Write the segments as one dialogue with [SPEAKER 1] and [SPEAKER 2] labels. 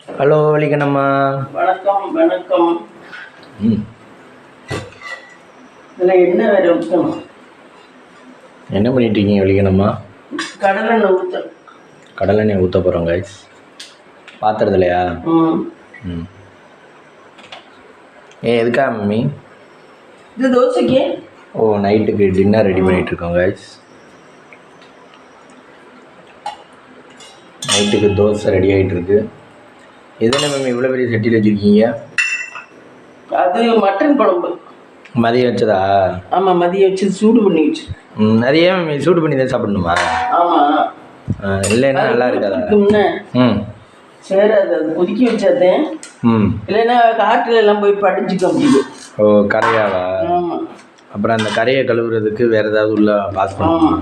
[SPEAKER 1] Hello வலிக்கண்ணம்மா.
[SPEAKER 2] வணக்கம் வணக்கம்.
[SPEAKER 1] ம்
[SPEAKER 2] இதில் என்ன வேறு ஊற்றணும்?
[SPEAKER 1] என்ன பண்ணிட்டு இருக்கீங்க வலிக்கண்ணம்மா?
[SPEAKER 2] கடலெண்ணெய் ஊற்றணும்.
[SPEAKER 1] கடலெண்ணெய் ஊற்ற போகிறோம் கைஸ். பாத்திரத்துலையா? ம் எதுக்கா மம்மி?
[SPEAKER 2] இது தோசைக்கு.
[SPEAKER 1] ஓ, நைட்டுக்கு டின்னர் ரெடி பண்ணிகிட்ருக்கோம் கைஸ். நைட்டுக்கு தோசை ரெடி ஆகிட்டுருக்கு. எதுனா மம்மி இவ்வளோ பெரிய சட்டியில் வச்சுருக்கீங்க? அது
[SPEAKER 2] மட்டன் குழம்பு
[SPEAKER 1] மதியம் வச்சதா?
[SPEAKER 2] ஆமாம், மதியம் வச்சு சூடு பண்ணி வச்சு.
[SPEAKER 1] அது ஏன் மம்மி சூடு பண்ணி தான் சாப்பிடணுமா?
[SPEAKER 2] ஆமாம்.
[SPEAKER 1] இல்லைன்னா நல்லா இருக்காதா? ம்
[SPEAKER 2] சரி, அது கொதிக்க வச்சாதேன். இல்லைன்னா காற்றுல எல்லாம் போய் படிச்சுக்க முடியுது.
[SPEAKER 1] ஓ, கரையாவா?
[SPEAKER 2] ஆமாம்.
[SPEAKER 1] அப்புறம் அந்த கரையை கழுவுறதுக்கு வேறு ஏதாவது உள்ள பாஸ் பண்ணுவோம்.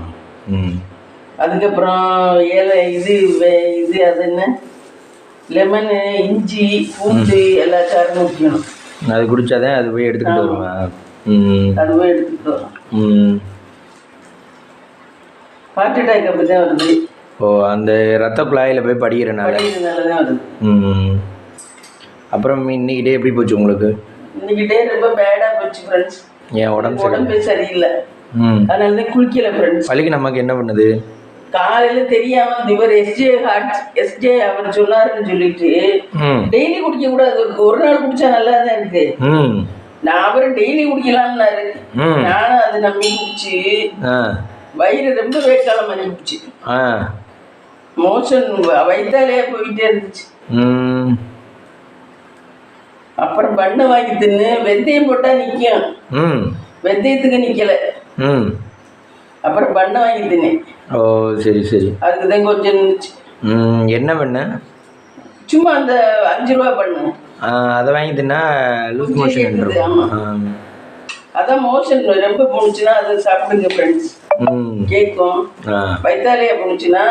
[SPEAKER 2] அதுக்கப்புறம் இது அது என்ன, லெமனு, இஞ்சி, பூண்டு எல்லா சாரும் ஊற்றணும்.
[SPEAKER 1] அது குடித்தாதான் அது போய் எடுத்துக்கிட்டு வருவேன்.
[SPEAKER 2] அது போய் எடுத்துக்கிட்டு வரும். ஹார்ட் அட்டாக் அப்படி தான் வருது.
[SPEAKER 1] ஓ, அந்த ரத்த குழாயில் போய் படிக்கிறனால
[SPEAKER 2] தான் வருது.
[SPEAKER 1] அப்புறம் இன்னைக்கு டே எப்படி போச்சு உங்களுக்கு?
[SPEAKER 2] இன்னைக்கு டே ரொம்ப பேடாக போச்சு ஃப்ரெண்ட்ஸ்.
[SPEAKER 1] என் உடம்பு
[SPEAKER 2] சரியில்லை. அதனால தான் குளிக்கல ஃப்ரெண்ட்ஸ்.
[SPEAKER 1] வலிக்கு நமக்கு என்ன பண்ணுது?
[SPEAKER 2] காலையில் தெரியாமல் இவர் எஸ்ஜே அவர் சொன்னாருன்னு சொல்லிட்டு டெய்லி குடிக்க கூடாது, ஒரு நாள் குடிச்சா நல்லா தான் இருக்கு. நான் அவரும் டெய்லி குடிக்கலாம்னாரு. நானும் அதை நம்பி குடிச்சு வயிறு ரொம்ப வேட்காலம் பண்ணி குடிச்சு மோஷன் வயிற்றாலே போயிட்டே இருந்துச்சு. அப்புறம் பண்ணை வாங்கி தின்னு வெந்தயம் போட்டா நிற்கும், வெந்தயத்துக்கு நிற்கல. அப்புறம் பண்ணை வாங்கி தின்னேன்.
[SPEAKER 1] ஓ சரி சரி.
[SPEAKER 2] அதுக்கு தான் கொஞ்சம் இருந்துச்சு.
[SPEAKER 1] என்ன பண்ண?
[SPEAKER 2] சும்மா அந்த 5 ரூபா பண்ணு,
[SPEAKER 1] அதை வாங்கி தின்னா லூஸ் மோஷன்.
[SPEAKER 2] ஆமாம், அதான் மோஷன் ரொம்ப போணுச்சுன்னா அது சாப்பிடுங்க ஃப்ரெண்ட்ஸ், கேட்கும். வயிற்றாலையா போணுச்சுன்னா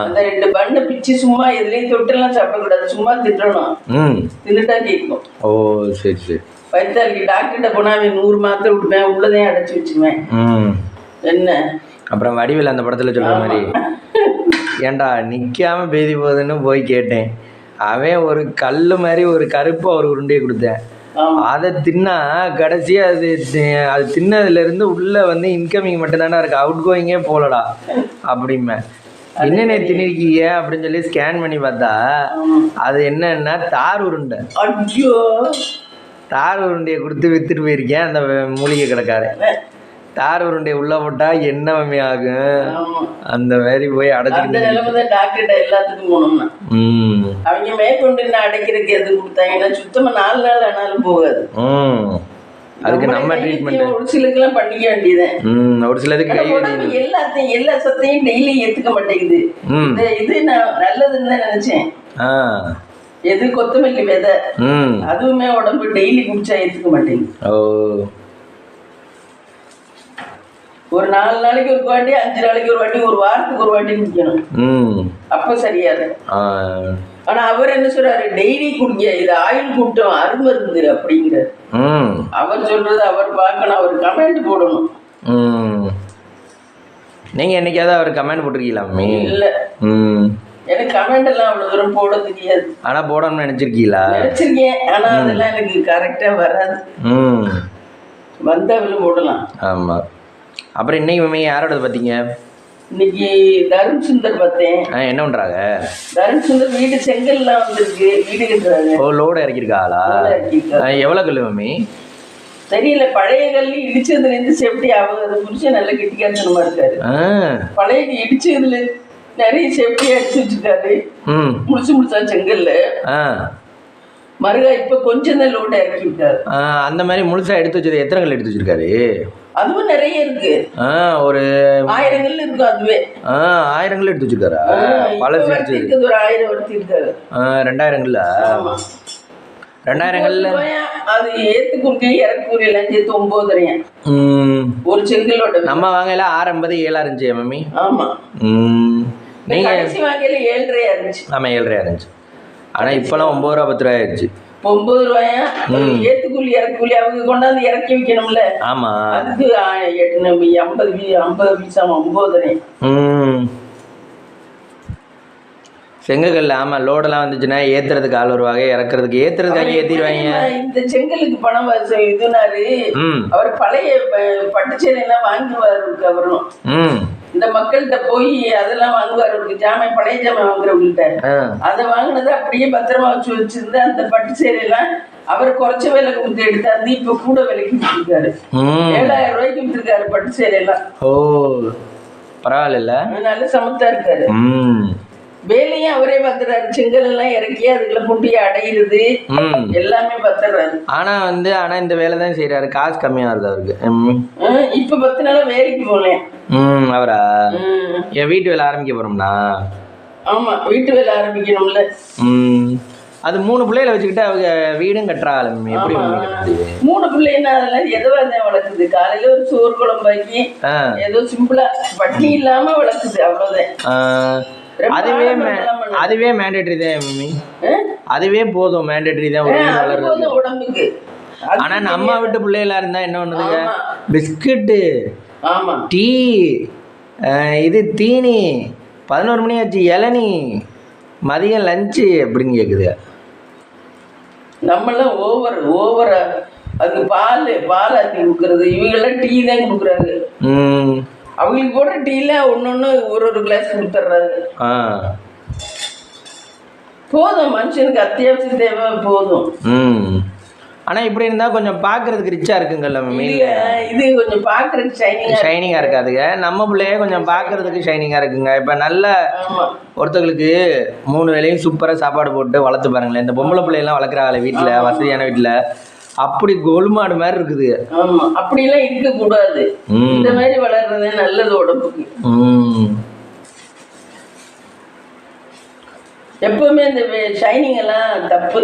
[SPEAKER 2] அந்த 2 பண்ணை பிச்சு சும்மா எதுலேயும் தொட்டெல்லாம் சாப்பிடக்கூடாது, சும்மா திட்டணும். தின்னுட்டா கேட்கும். ஓ சரி சரி. வயிற்றாலைக்கு டாக்டர்கிட்ட போனால் அவன் 100 மாத்திரை விடுவேன், உள்ளதையும் அடைச்சி வச்சுவேன். என்ன
[SPEAKER 1] அப்புறம் வடிவில் அந்த படத்தில் சொல்கிற மாதிரி ஏன்டா நிற்காம பேதி போகுதுன்னு போய் கேட்டேன். அவன் ஒரு கல் மாதிரி ஒரு கருப்பு ஒரு உருண்டையை கொடுத்தேன். அதை தின்னா கடைசியாக அது தின்னதுலேருந்து உள்ளே வந்து இன்கமிங் மட்டும்தானே இருக்குது, அவுட் கோயிங்கே போகலடா அப்படிமே. என்னென்ன திணிருக்கீங்க அப்படின்னு சொல்லி ஸ்கேன் பண்ணி பார்த்தா அது என்னன்னா தார் உருண்டை. தார் உருண்டையை கொடுத்து விற்றுட்டு போயிருக்கேன் அந்த மூலிகை கடைக்காரன். தார் உருண்டை உள்ள போட்டா என்ன மம்மி ஆகும், அந்த மாதிரி போய் அடைச்சிக்கிட்டு
[SPEAKER 2] டாக்டர்கிட்ட எல்லாத்துக்கும் போனோம்னா அவங்க மேற்கொண்டு என்ன அடைக்கிறதுக்கு எது கொடுத்தாங்கன்னா சுத்தமா 4 நாள் ஆனாலும் போகாது.
[SPEAKER 1] அதுக்கு நம்ம ட்ரீட்மெண்ட்
[SPEAKER 2] ஒரு சிலருக்குலாம் பண்ணிக்க வேண்டியதுதான்.
[SPEAKER 1] ஒரு சிலருக்கு
[SPEAKER 2] எல்லாத்தையும் எல்லா சத்தையும் டெய்லி ஏத்துக்க மாட்டேங்குது. இது நான் நல்லதுன்னு தான் நினைச்சேன். எது கொத்தமல்லி விதை அதுவுமே உடம்பு டெய்லி குடிச்சா ஏத்துக்க மாட்டேங்குது. ஒரு 4 நாளைக்கு ஒரு வாட்டி, 5 நாளைக்கு ஒரு வாட்டி, ஒரு வாரத்துக்கு ஒரு வாட்டி குடிக்கணும். அப்ப சரியாது. ஆனா அவர் என்ன சொல்றாரு, டெய்லி குடிங்க, இது ஆயுள் கூட்டம் அருமருந்து அப்படிங்கிற அவர் சொல்றது. அவர் பார்க்கணும், அவர் கமெண்ட் போடணும்.
[SPEAKER 1] நீங்க என்னைக்காவது அவர் கமெண்ட் போட்டிருக்கீங்களா?
[SPEAKER 2] இல்ல, எனக்கு கமெண்ட் எல்லாம் அவ்வளவு தூரம் போட தெரியாது.
[SPEAKER 1] ஆனா போடணும்னு நினைச்சிருக்கீங்களா?
[SPEAKER 2] நினைச்சிருக்கேன், ஆனா அதெல்லாம் எனக்கு கரெக்டா வராது. வந்தாலும் போடலாம்.
[SPEAKER 1] ஆமா. அப்புறம் இன்னைக்கு மம்மி யாரோட பார்த்தீங்க?
[SPEAKER 2] இன்னைக்கு தருண் சுந்தர் பார்த்தேன்.
[SPEAKER 1] என்ன பண்றாங்க?
[SPEAKER 2] தருண் சுந்தர் வீடு செங்கல்லாம் வந்திருக்கு, வீடு கட்டுறாங்க.
[SPEAKER 1] ஓ, லோடு இறக்கிருக்காளா? எவ்வளோ கல் மம்மி?
[SPEAKER 2] தெரியல, பழைய கல் இடிச்சதுலேருந்து சேஃப்டி ஆகுது. அதை புரிச்சு நல்ல கெட்டிக்காரத்தனமா இருக்காரு. பழைய இடிச்சதுல நிறைய சேஃப்டி அடிச்சு வச்சிருக்காரு. முழுசா செங்கல்ல மறுகா இப்ப கொஞ்சம் தான் லோட இறக்கி விட்டாரு.
[SPEAKER 1] அந்த மாதிரி முழுசா எடுத்து வச்சது எத்தனை கல் எடுத்து வச்சிருக்காரு?
[SPEAKER 2] அதுவும் நிறைய இருக்கு, ஒரு 1000 கல் இருக்கு. அதுவே
[SPEAKER 1] 1000 கல் எடுத்து வச்சிருக்காரா? பழசு
[SPEAKER 2] எடுத்து ஒரு 1000 எடுத்து இருக்காரு.
[SPEAKER 1] 2000 கல்லா? 2000 கல்ல
[SPEAKER 2] அது ஏத்துக்கூலி இறக்குக்கூலி எல்லாம் சேர்த்து 9,000 ஒரு செங்கலோட.
[SPEAKER 1] நம்ம வாங்கல 650 7 இருந்துச்சு மம்மி.
[SPEAKER 2] ஆமா,
[SPEAKER 1] நீங்க
[SPEAKER 2] கடைசி வாங்கல 7,500 இருந்துச்சு.
[SPEAKER 1] ஆமா 7,500 இருந்துச்சு. ஆனா இப்பெல்லாம் 9 ரூபா 10 ரூபாய் ஆயிடுச்சு.
[SPEAKER 2] 9 ரூபாயா? ஏத்துக்கூலி இறக்குக்கூலி அவங்க கொண்டாந்து இறக்கி வைக்கணும்ல.
[SPEAKER 1] ஆமா,
[SPEAKER 2] அதுக்கு 50 பைசா 9,000.
[SPEAKER 1] செங்கக்கல் ஆமாம், லோடெல்லாம் வந்துச்சுன்னா ஏற்றுறதுக்கு ஆள் வருவாங்க, இறக்குறதுக்கு ஏற்றுறதுக்காக ஏற்றிடுவாங்க.
[SPEAKER 2] இந்த செங்கலுக்கு பணம் இதுனாரு அவர் பழைய பட்டுச்சேலையெல்லாம் வாங்குவாரு. அவரும் இந்த மக்கள்கிட்ட போய் அதெல்லாம் வாங்குவாரு, ஜாமான் பழைய ஜாமான் வாங்குறவங்கள்ட்ட அதை வாங்கினதை அப்படியே பத்திரமா வச்சிருந்து அந்த பட்டு சேலையெல்லாம் அவர் குறைச்ச விலை கொடுத்து எடுத்தாரு. இப்ப கூட விலைக்கு விட்டுருக்காரு, 7,000 ரூபாய்க்கு விட்டுருக்காரு பட்டு சேலையெல்லாம்.
[SPEAKER 1] ஓ பரவாயில்ல,
[SPEAKER 2] நல்ல சமத்தா இருக்காரு. வேலையும் அவரே பார்த்துறாரு, செங்கல் எல்லாம் இறக்கி அதுக்குள்ள குண்டியை அடையிறது எல்லாமே பார்த்துறாரு.
[SPEAKER 1] ஆனா இந்த வேலை தான் செய்யறாரு, காசு கம்மியா வருது அவருக்கு.
[SPEAKER 2] இப்ப 10 நாளா வேலைக்கு போனேன்.
[SPEAKER 1] அவரா? என் வீட்டு வேலை ஆரம்பிக்க போறோம்னா?
[SPEAKER 2] ஆமா, வீட்டு வேலை ஆரம்பிக்கணும்ல.
[SPEAKER 1] அது 3 பிள்ளைகளை வச்சுக்கிட்டு அவங்க வீடும் கட்டுறாள். எப்படி
[SPEAKER 2] 3 பிள்ளைன்னா அதெல்லாம் எதுவா தான் வளர்க்குது. காலையில ஒரு சோறு குழம்பாக்கி ஏதோ சிம்பிளா பட்டி இல்லாம வளர்க்குது, அவ்வளவுதான்.
[SPEAKER 1] அதுவே மேண்டேட்டரி தான் மம்மி, அதுவே போதும், மேண்டேட்டரி தான்
[SPEAKER 2] உடம்புக்கு.
[SPEAKER 1] ஆனா நம்ம வீட்டு பிள்ளைகளா இருந்தா என்ன பண்ணுதுங்க, பிஸ்கட்டு, டீ, இது தீனி, 11 மணி ஆச்சு இளநீ, மதியம் லஞ்சு அப்படின்னு கேக்குது.
[SPEAKER 2] நம்மளாம் ஓவரா அதுக்கு பால் ஆத்தி கொடுக்கறது, இவங்கெல்லாம் டீ தான் கொடுக்குறாங்க. அவங்களுக்கு போடுற டீல ஒன்னொன்னு ஒரு கிளாஸ் கொடுத்துட்றாரு. போதும், மனுஷனுக்கு அத்தியாவசிய தேவை போதும்.
[SPEAKER 1] ஆனா இப்படி இருந்தா கொஞ்சம் பாக்குறதுக்கு ரிச்சா இருக்குங்கல்ல மம்மி.
[SPEAKER 2] இது கொஞ்சம் பாக்குறதுக்கு
[SPEAKER 1] ஷைனிங்கா இருக்காதுங்க. நம்ம பிள்ளையே கொஞ்சம் பாக்குறதுக்கு ஷைனிங்கா இருக்குங்க. இப்ப நல்ல ஒருத்தங்களுக்கு 3 வேளையும் சூப்பரா சாப்பாடு போட்டு வளர்த்து பாருங்களேன். இந்த பொம்பளை பிள்ளையெல்லாம் வளர்க்குறாங்களே வீட்டுல, வசதியான வீட்டுல, அப்படி கோல்மாடு மாதிரி இருக்குது.
[SPEAKER 2] ஆமா, அப்படி எல்லாம் இருக்க கூடாது. இந்த மாதிரி வளர்றதே நல்லது உடம்புக்கு. எப்பவுமே இந்த ஷைனிங் எல்லாம் தப்பு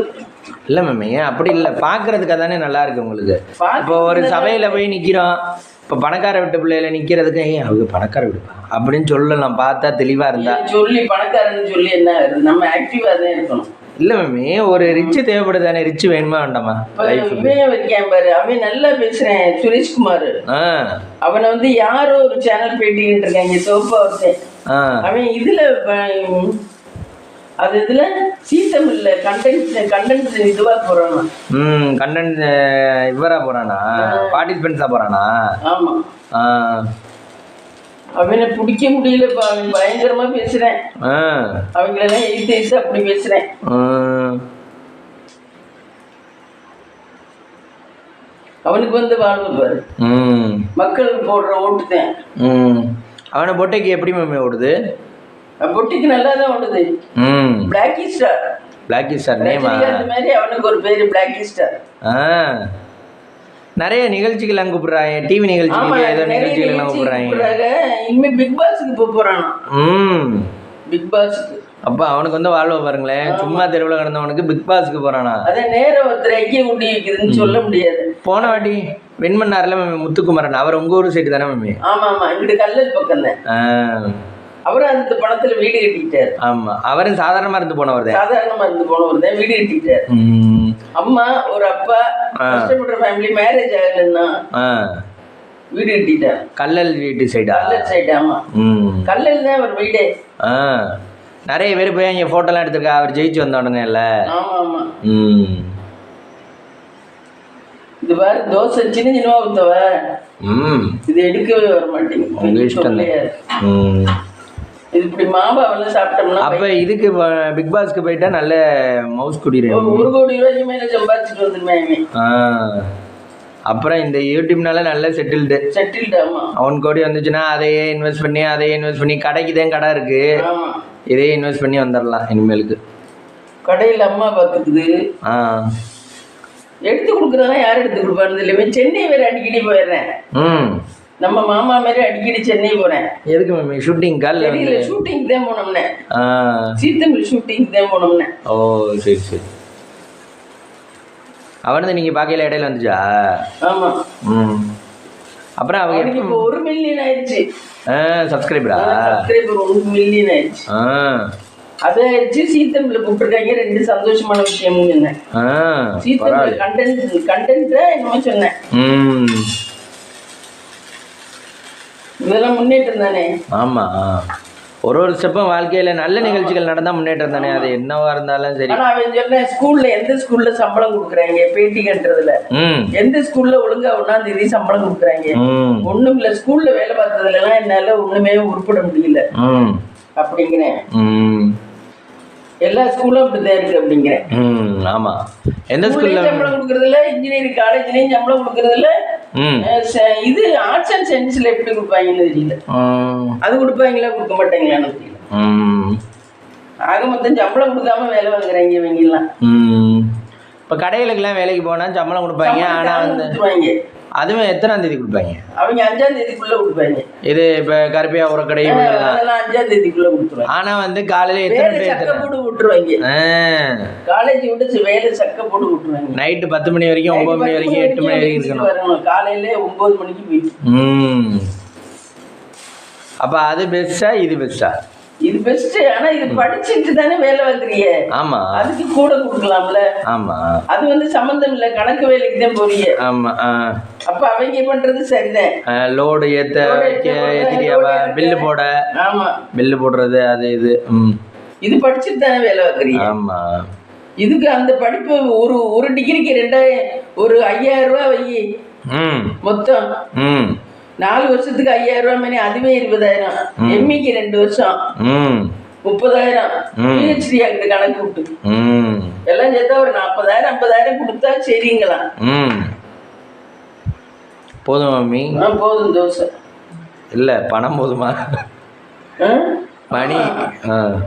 [SPEAKER 1] இல்ல மம்மி, அப்படி இல்ல, பாக்குறதுக்கு தானே நல்லா இருக்கு உங்களுக்கு. இப்போ ஒரு சபையில போய் நிக்கிறோம், இப்ப பணக்கார வீட்டு பிள்ளையில நிக்கிறதுக்கு அவங்க பணக்கார வீடுப்பா அப்படின்னு சொல்லலாம், பார்த்தா தெளிவா இருந்தா.
[SPEAKER 2] சொல்லி பணக்காரன்னு சொல்லி என்ன, நம்ம ஆக்டிவா தான் இருக்கணும்.
[SPEAKER 1] இல்ல மம்மி, ஒரு ரிச்சு தேவைப்படுதானே, ரிச்சு வேணுமா வேண்டாமா?
[SPEAKER 2] இருக்கேன் பாரு, அவன் நல்லா பேசுறேன், சுரேஷ்குமார். அவனை யாரோ ஒரு சேனல் பேட்டிக்கிட்டு இருக்காங்க, சோப்பா ஒருத்தன். அவன் இதுல அது இதுல சீத்தமில்ல கண்டென்ட் இதுவா போறானா,
[SPEAKER 1] கண்டென்ட் இவரா போறானா, பார்ட்டிசிபென்ட்ஸா போறானா?
[SPEAKER 2] ஆமா. அவனை பிடிக்க முடியலப்பா, அவன் பயங்கரமா பேசுறேன். அவங்களெல்லாம் எழுத்து அப்படி பேசுறேன். அவனுக்கு வாழ்வு பாரு, மக்களுக்கு போடுற ஓட்டுதான்.
[SPEAKER 1] அவனை பொட்டைக்கு எப்படி மம்மி ஓடுது?
[SPEAKER 2] பொட்டிக்கு நல்லா தான் ஓடுது. பிளாக்கி ஸ்டார் நேமா, அந்த மாதிரி அவனுக்கு ஒரு பேரு பிளாக்கி ஸ்டார்.
[SPEAKER 1] நிறைய நிகழ்ச்சிகள் அங்க கூப்பிடுறாங்க, டிவி நிகழ்ச்சிகள், ஏதோ நிகழ்ச்சிகள் எல்லாம் கூப்பிடுறாங்க.
[SPEAKER 2] இனிமே பிக் பாஸ்க்கு போறானா? பிக் பாஸ்க்கு.
[SPEAKER 1] அப்ப அவனுக்கு வாழ்வ பாருங்களேன், சும்மா தெருவில் கிடந்தவனுக்கு பிக் பாஸ்க்கு போறானா?
[SPEAKER 2] அத நேரம் ஒருத்தர் ஐக்கிய ஊட்டி வைக்கிறதுன்னு சொல்ல முடியாது.
[SPEAKER 1] போன வாட்டி வின் பண்ணார்ல முத்துக்குமரன், அவர் உங்க ஊர் சைடு தானே மம்மி?
[SPEAKER 2] ஆமா ஆமா, இங்கிட்டு கல்லல் பக்கம் தான். அவரும் அந்த பணத்துல வீடு கட்டிட்டாரு.
[SPEAKER 1] ஆமா, அவரும் சாதாரணமா இருந்து போனவர்
[SPEAKER 2] தான் வீடு கட்டிட்டாரு. அம்மா ஒரு அப்பா கஷ்டப்படுற ஃபேமிலி, மேரேஜ் ஆகலன்னா வீடு கட்டிட்டாரு.
[SPEAKER 1] கல்லல் வீட்டு சைடா?
[SPEAKER 2] கல்லல் சைடு. ஆமா, கல்லல் தான் அவர் வீடே.
[SPEAKER 1] நிறைய பேர் போய் அங்க போட்டோலாம் எடுத்திருக்கா, அவர் ஜெயிச்சு வந்த உடனே இல்ல?
[SPEAKER 2] ஆமா ஆமா. இது பாரு, தோசை சின்ன சின்னவா ஊத்தவ, இது எடுக்கவே வர மாட்டேங்குது. இது இப்படி மாபாவெல்லாம் சாப்பிட்டோம்னா,
[SPEAKER 1] அப்ப இதுக்கு பிக் பாஸ்க்கு போயிட்டா நல்ல மவுஸ் குடிக்கிறேன்.
[SPEAKER 2] 1 கோடி ரூபாய்க்கு மேல சம்பாதிச்சுட்டு வந்துருமே.
[SPEAKER 1] அப்புறம் இந்த யூடியூப்னால நல்ல செட்டில்டு.
[SPEAKER 2] ஆமா,
[SPEAKER 1] 1 கோடி வந்துச்சுன்னா அதையே இன்வெஸ்ட் பண்ணி கடைக்கு தான் கடை இருக்கு, இதையே இன்வெஸ்ட் பண்ணி வந்துடலாம் இனிமேலுக்கு.
[SPEAKER 2] கடையில் அம்மா பார்த்துக்குது, எடுத்து கொடுக்குறதா யார் எடுத்து கொடுப்பாரு இல்லையா? சென்னை வேற அடிக்கடி போயிடுறேன். நம்ம மாமா மாதிரி அடிக்கடி சென்னை போறேன்.
[SPEAKER 1] எதுக்கு மம்மி? ஷூட்டிங்
[SPEAKER 2] தெரியல, ஷூட்டிங் தான் போனோம்னே. சீத்தமிழ் ஷூட்டிங் தான் போனோம்னே.
[SPEAKER 1] ஓ சரி சரி. அவனது நீங்க பார்க்கல, இடையில வந்துச்சா?
[SPEAKER 2] ஆமா.
[SPEAKER 1] அப்புறம் அவங்க
[SPEAKER 2] இப்போ 1 மில்லியன் ஆயிடுச்சு
[SPEAKER 1] சப்ஸ்கிரைபர்
[SPEAKER 2] 1 மில்லியன் ஆயிடுச்சு. அது ஆயிடுச்சு. சீத்தமிழ் கூப்பிட்டுருக்காங்க, 2 சந்தோஷமான விஷயமும் சொன்னேன். சீத்தமிழ் கண்டென்ட் என்னமோ சொன்னேன். இதெல்லாம் முன்னேற்றம் தானே.
[SPEAKER 1] ஆமா, ஒரு ஸ்டெப்பும் வாழ்க்கையில நல்ல நிகழ்ச்சிகள் நடந்தா முன்னேற்றம் தானே. அது என்னவா இருந்தாலும் சரி.
[SPEAKER 2] ஆனா அவன் சொன்னேன், ஸ்கூல்ல எந்த ஸ்கூல்ல சம்பளம் கொடுக்குறாங்க பேட்டி கட்டுறதுல, எந்த ஸ்கூல்ல ஒழுங்கா 1ஆம் தேதி சம்பளம் கொடுக்குறாங்க, ஒண்ணும் இல்ல. ஸ்கூல்ல வேலை பார்த்ததுல எல்லாம் என்னால ஒண்ணுமே உருப்பட முடியல அப்படிங்கிறேன். எல்லா ஸ்கூலும் அப்படிதான் இருக்கு அப்படிங்கிறேன்.
[SPEAKER 1] ஆமா, எந்த ஸ்கூல்ல
[SPEAKER 2] சம்பளம் கொடுக்கறதுல, இன்ஜினியரிங் காலேஜ்லயும் சம்பளம் கொடுக்கறதுல, இது ஆர்ட்ஸ் அண்ட் சயின்ஸ்ல எப்படி கொடுப்பாங்கன்னு தெரியல. அது கொடுப்பாங்களா கொடுக்க மாட்டாங்களான்னு தெரியல. ஆக மொத்தம் சம்பளம் கொடுக்காம வேலை வாங்குறாங்க இவங்க எல்லாம்.
[SPEAKER 1] இப்ப கடைகளுக்கெல்லாம் வேலைக்கு போனா சம்பளம் கொடுப்பாங்க. ஆனா வந்து அதுவும் எத்தனாம் தேதி கொடுப்பாங்க? அவங்க
[SPEAKER 2] 5ஆம் தேதிக்குள்ள கொடுப்பாங்க.
[SPEAKER 1] இது இப்ப கருப்பையா ஒரு கடை
[SPEAKER 2] அதெல்லாம் 5ஆம் தேதிக்குள்ள கொடுத்துருவாங்க.
[SPEAKER 1] ஆனா வந்து காலையில எத்தனை
[SPEAKER 2] போட்டு விட்டுருவாங்க. காலேஜ் விட்டு வேலை சக்க போட்டு விட்டுருவாங்க.
[SPEAKER 1] நைட்டு 10 மணி வரைக்கும் 9 மணி வரைக்கும் 8 மணி வரைக்கும் இருக்கணும்.
[SPEAKER 2] காலையில 9 மணிக்கு போயிட்டு.
[SPEAKER 1] அப்ப அது பெஸ்டா இது பெஸ்டா?
[SPEAKER 2] இது பெஸ்ட். ஆனா இது படிச்சுட்டு தானே வேலை வாங்குறீங்க.
[SPEAKER 1] ஆமா,
[SPEAKER 2] அதுக்கு கூட கொடுக்கலாம்ல.
[SPEAKER 1] ஆமா,
[SPEAKER 2] அது வந்து சம்பந்தம் இல்ல, கணக்கு வேலைக்கு தான் போறீங்க.
[SPEAKER 1] ஆமா.
[SPEAKER 2] அப்ப அவங்க பண்றது சரிதான்.
[SPEAKER 1] லோடு ஏத்திரியாவா பில்லு போட.
[SPEAKER 2] ஆமா,
[SPEAKER 1] பில்லு போடுறது அது இது.
[SPEAKER 2] இது படிச்சுட்டு தானே வேலை வாங்குறீங்க.
[SPEAKER 1] ஆமா, இதுக்கு
[SPEAKER 2] அந்த படிப்பு ஒரு டிகிரிக்கு 5000 ரூபாய் வை மொத்தம். 4 வருஷத்துக்கு 5000 ரூபாய், அதுவே 20,000. எம்இக்கு 2 வருஷம் 30,000. பிஹெச்டி அங்கிட்டு கணக்கு விட்டு எல்லாம் சேர்த்தா ஒரு 40,000 50,000 கொடுத்தா சரிங்களா?
[SPEAKER 1] போதும் மம்மி.
[SPEAKER 2] போதும். தோசை
[SPEAKER 1] இல்ல பணம் போதுமா? மணி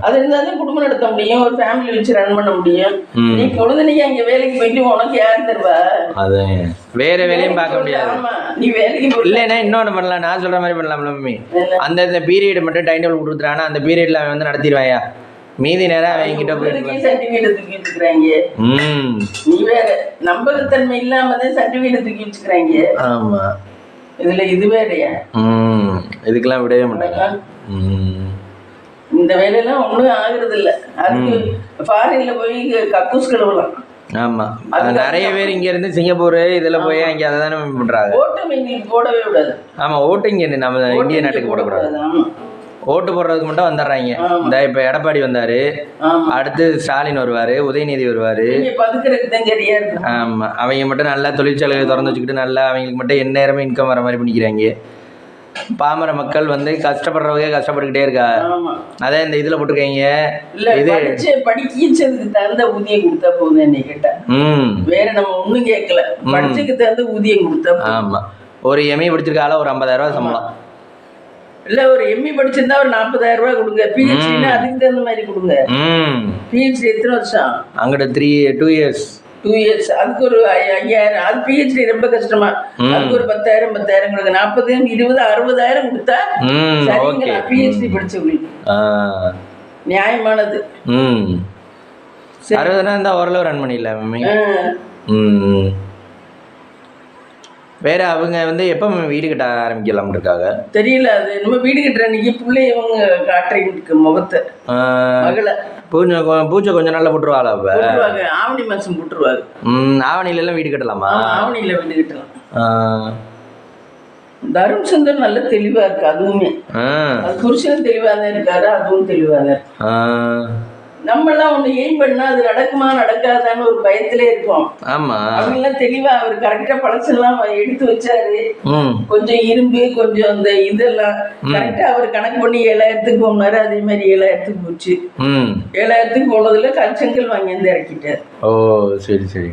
[SPEAKER 2] அது இருந்தாலும் குடும்பம் நடத்த முடியும், ஒரு ஃபேமிலி வச்சு ரன் பண்ண முடியும். நீ பொழுதுனைக்கு அங்க வேலைக்கு போயிட்டு உனக்கு யாரு தருவா? அது
[SPEAKER 1] வேற வேலையும் பார்க்க முடியாது.
[SPEAKER 2] நீ வேலைக்கு
[SPEAKER 1] இல்லைன்னா இன்னொன்னு பண்ணலாம். நான் சொல்ற மாதிரி பண்ணலாம்ல மம்மி. அந்த பீரியட் மட்டும் டைம் டேபிள் கொடுத்துறானா அந்த பீரியட்ல அவன் வந்து நடத்திடுவாயா. மீதி நேரம் அவங்கிட்ட போயிட்டு
[SPEAKER 2] சர்டிபிகேட் தூக்கி வச்சுக்கிறாங்க. நீ வேற நம்பகத்தன்மை இல்லாம தான் சர்டிபிகேட் தூக்கி வச்சுக்கிறாங்க. ஆமா, இதுல இது வேறையா?
[SPEAKER 1] இதுக்கெல்லாம் விடவே மாட்டாங்க.
[SPEAKER 2] இந்த வேலையெல்லாம் ஒண்ணும் ஆகுறது இல்ல. அதுக்கு ஃபாரின்ல போய் கக்கூஸ் கழுவலாம்.
[SPEAKER 1] ஆமா, அது நிறைய பேர் இங்க இருந்து சிங்கப்பூர் இதுல போய் அங்க அதை தானே பண்றாங்க.
[SPEAKER 2] ஓட்டு எங்களுக்கு போடவே விடாது.
[SPEAKER 1] ஆமா, ஓட்டு இங்க நம்ம இந்திய நாட்டுக்கு போடக்கூடாது. ஓட்டு போடுறதுக்கு மட்டும் வந்துடுறாங்க. இந்த இப்ப எடப்பாடி வந்தாரு, அடுத்து ஸ்டாலின் வருவாரு, உதயநிதி வருவாரு. ஆமா, அவங்க மட்டும் நல்லா தொழிற்சாலைகளை திறந்து வச்சுக்கிட்டு நல்லா அவங்களுக்கு மட்டும் எந்நேரமே இன்கம் வர மாதிரி பண்ணிக்கிறாங்க. பாமர மக்கள் வந்து கஷ்டப்படுறவங்க கஷ்டப்பட்டுக்கிட்டே இருக்கா. அதே இந்த இதுல போட்டுருக்கீங்க.
[SPEAKER 2] இது படிக்கிறதுக்கு தகுந்த ஊதியம் கொடுத்தா போதும் என்னை கேட்டா. வேற நம்ம ஒண்ணும் கேட்கல, படிச்சுக்கு தகுந்த ஊதியம் கொடுத்தா.
[SPEAKER 1] ஆமா, ஒரு எம்ஏ படிச்சிருக்கால ஒரு 50,000 ரூபாய் சம்பளம்.
[SPEAKER 2] இல்ல ஒரு எம்இ படிச்சிருந்தா ஒரு 40,000 ரூபாய் கொடுங்க. பிஹெச்டினா அதுக்கு தகுந்த மாதிரி கொடுங்க. பிஹெச்டி எத்தனை வருஷம்?
[SPEAKER 1] அங்கிட்ட 2 இயர்ஸ்.
[SPEAKER 2] 2 இயர்ஸ். அதுக்கு ஒரு 5,000. அது பிஹெச்டி ரொம்ப கஷ்டமா. அதுக்கு ஒரு 10,000 கொடுங்க. 40, 20, 60,000 கொடுத்தா சரிங்களா? பிஹெச்டி படிச்சவங்களுக்கு நியாயமானது.
[SPEAKER 1] 60,000 இருந்தா ஓரளவு ரன் பண்ணிடலாம் மம்மி. வேற அவங்க வந்து எப்ப வீடு கட்ட ஆரம்பிக்கலாம் இருக்காங்க
[SPEAKER 2] தெரியல. அது நம்ம வீடு கட்டுற அன்னைக்கு பிள்ளைய இவங்க காட்டுறீங்க முகத்தை மகளை.
[SPEAKER 1] பூஜை கொஞ்ச நாள்ல போட்டுருவாளா?
[SPEAKER 2] போட்டுருவாங்க, ஆவணி மாசம் போட்டுருவாங்க.
[SPEAKER 1] ஆவணில எல்லாம் வீடு கட்டலாமா?
[SPEAKER 2] ஆவணியில வீடு கட்டலாம். தருண் சுந்தர் நல்ல தெளிவா இருக்கு. அதுவுமே அது புருஷனும் தெளிவா தான் இருக்காரு, அதுவும் தெளிவா தான். நம்ம எல்லாம் ஒண்ணு எய்ம் பண்ணா அது நடக்குமா நடக்காதான்னு ஒரு பயத்திலே இருப்போம்.
[SPEAKER 1] ஆமா,
[SPEAKER 2] அவங்க எல்லாம் தெளிவா அவர் கரெக்டா பழசெல்லாம் எடுத்து வச்சாரு. கொஞ்சம் இரும்பு கொஞ்சம் அந்த இதெல்லாம் கரெக்டா அவர் கணக்கு பண்ணி 7,000க்கு போனாரு. அதே மாதிரி 7,000க்கு போச்சு. 7,000க்கு போனதுல செங்கல் வாங்கி வந்து இறக்கிட்டாரு.
[SPEAKER 1] ஓ சரி சரி.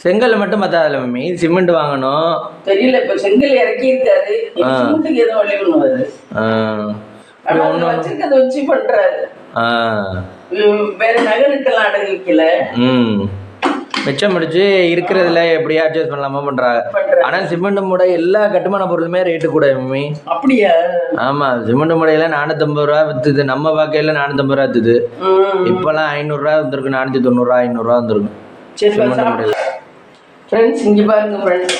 [SPEAKER 1] செங்கல் மட்டும் பத்தாதுல மம்மி, சிமெண்ட் வாங்கணும்.
[SPEAKER 2] தெரியல, இப்ப செங்கல் இறக்கி இருக்காரு. சிமெண்ட்டுக்கு எதுவும் வழி பண்ணுவாரு. வச்சிருக்கதை வச்சு பண்றாரு. வேற நகரத்தெல்லாம் அடகு வைக்கல.
[SPEAKER 1] மிச்சம் முடிச்சு இருக்கிறதுல எப்படியா அட்ஜஸ்ட் பண்ணலாமா பண்றாங்க. ஆனா சிமெண்ட் மூடை எல்லா கட்டுமான பொருளுமே ரேட்டு கூட மம்மி.
[SPEAKER 2] அப்படியா?
[SPEAKER 1] ஆமா, சிமெண்ட் மூடையில 450 ரூபா வித்துது. நம்ம வாக்கையில 450 ரூபா வித்துது. இப்பெல்லாம் 500 ரூபா வந்துருக்கு. 490 ரூபா 500 ரூபா வந்துருக்கு.
[SPEAKER 2] ஃப்ரெண்ட்ஸ் இங்க பாருங்க ஃப்ரெண்ட்ஸ்,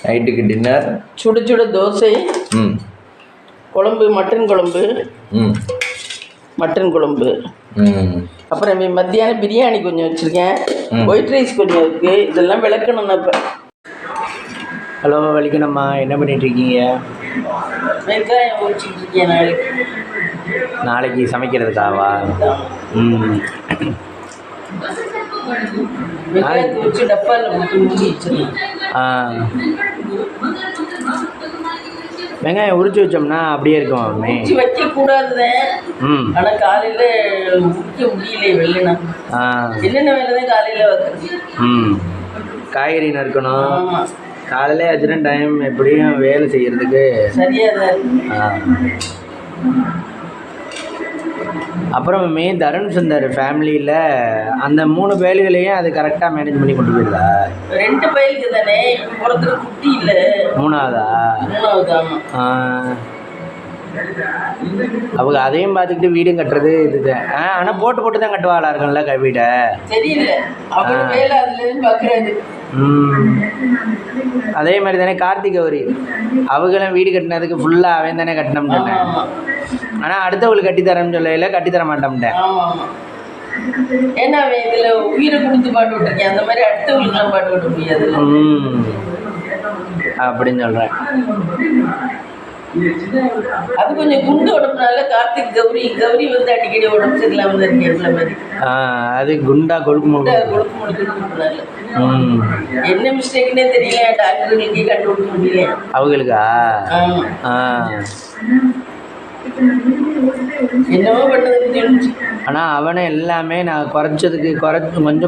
[SPEAKER 1] நைட்டுக்கு டின்னர்
[SPEAKER 2] சுட சுட தோசை, குழம்பு, மட்டன் குழம்பு, அப்புறம் மத்தியானம் பிரியாணி கொஞ்சம் வச்சுருக்கேன், ஒயிட் ரைஸ் கொஞ்சம் இருக்குது. இதெல்லாம் விளக்கணும். இப்போ
[SPEAKER 1] ஹலோ வலிக்கணும்மா, என்ன பண்ணிட்டு இருக்கீங்க?
[SPEAKER 2] வெங்காயம் உரிச்சிட்டு இருக்கேன் நாளைக்கு.
[SPEAKER 1] நாளைக்கு சமைக்கிறதுக்காவா? ம்.
[SPEAKER 2] வெங்காயத்தை உரிச்சு டப்பாவில் போட்டு மூடி வச்சிடலாம்.
[SPEAKER 1] ஆ, வெங்காயம் உரிச்சு வச்சோம்னா அப்படியே இருக்கும் மம்மி.
[SPEAKER 2] உரிச்சு வைக்கக்கூடாதுதான்.
[SPEAKER 1] ம்.
[SPEAKER 2] ஆனால் காலையில் உரிக்க முடியல வெள்ளனா.
[SPEAKER 1] ஆ.
[SPEAKER 2] என்னென்ன வேலை தான் காலையில் வைக்கிறது.
[SPEAKER 1] ம். காய்கறி நறுக்கணும்.
[SPEAKER 2] ஆமாம்,
[SPEAKER 1] காலையிலே வச்சுனா டைம் எப்படியும் வேலை செய்கிறதுக்கு.
[SPEAKER 2] சரியாக தான் இருக்கு.
[SPEAKER 1] ஆ. அப்புறம் மம்மி தருண் சுந்தர் ஃபேமிலியில் அந்த 3 பயல்களையும் அது கரெக்டாக மேனேஜ் பண்ணி கொண்டு போயிடுதா?
[SPEAKER 2] 2 பயலுக்கு தானே, பிறந்த குட்டி இல்லை.
[SPEAKER 1] 3ஆவதா?
[SPEAKER 2] 3வது. ஆமாம்.
[SPEAKER 1] அவங்க அதையும் பார்த்துக்கிட்டு வீடும் கட்டுறது இதுதான். ஆனால் போட்டு தான் கட்டுவாளா இருக்கும்ல வீடை.
[SPEAKER 2] தெரியல, அவர் வேலை அதுலேருந்து பார்க்குறாரு.
[SPEAKER 1] அதே மாதிரி தானே கார்த்திக் கௌரி, அவங்களும் வீடு கட்டினதுக்கு ஃபுல்லாக அவன் தானே கட்டினோம்னு சொன்னேன். ஆனால் அடுத்தவங்களுக்கு கட்டித்தரேன்னு சொல்லல, கட்டித்தர மாட்டோம்ட்டேன்.
[SPEAKER 2] ஏன்னா அவன் இதில் உயிரை கொடுத்து பாட்டு விட்டுருக்கேன், அந்த மாதிரி அடுத்தவங்களுக்குலாம் பாட்டு விட முடியாது.
[SPEAKER 1] அப்படின்னு சொல்கிறேன்.
[SPEAKER 2] அது கொஞ்சம் குண்டு உடம்புனால கார்த்திக் கௌரி வந்து அடிக்கடி உடம்பு சரியில்லாமல் தான் இருக்கேன் மாதிரி.
[SPEAKER 1] அது குண்டா கொழுக்கு
[SPEAKER 2] முழுக்க என்ன மிஸ்டேக்னே தெரியல, டாக்டர்களுக்கே கண்டுபிடிக்க முடியல
[SPEAKER 1] அவங்களுக்கா.
[SPEAKER 2] என்னவோ பண்ணதுன்னு தெரிஞ்சு.
[SPEAKER 1] ஆனால் அவனை எல்லாமே நான் கொஞ்சம்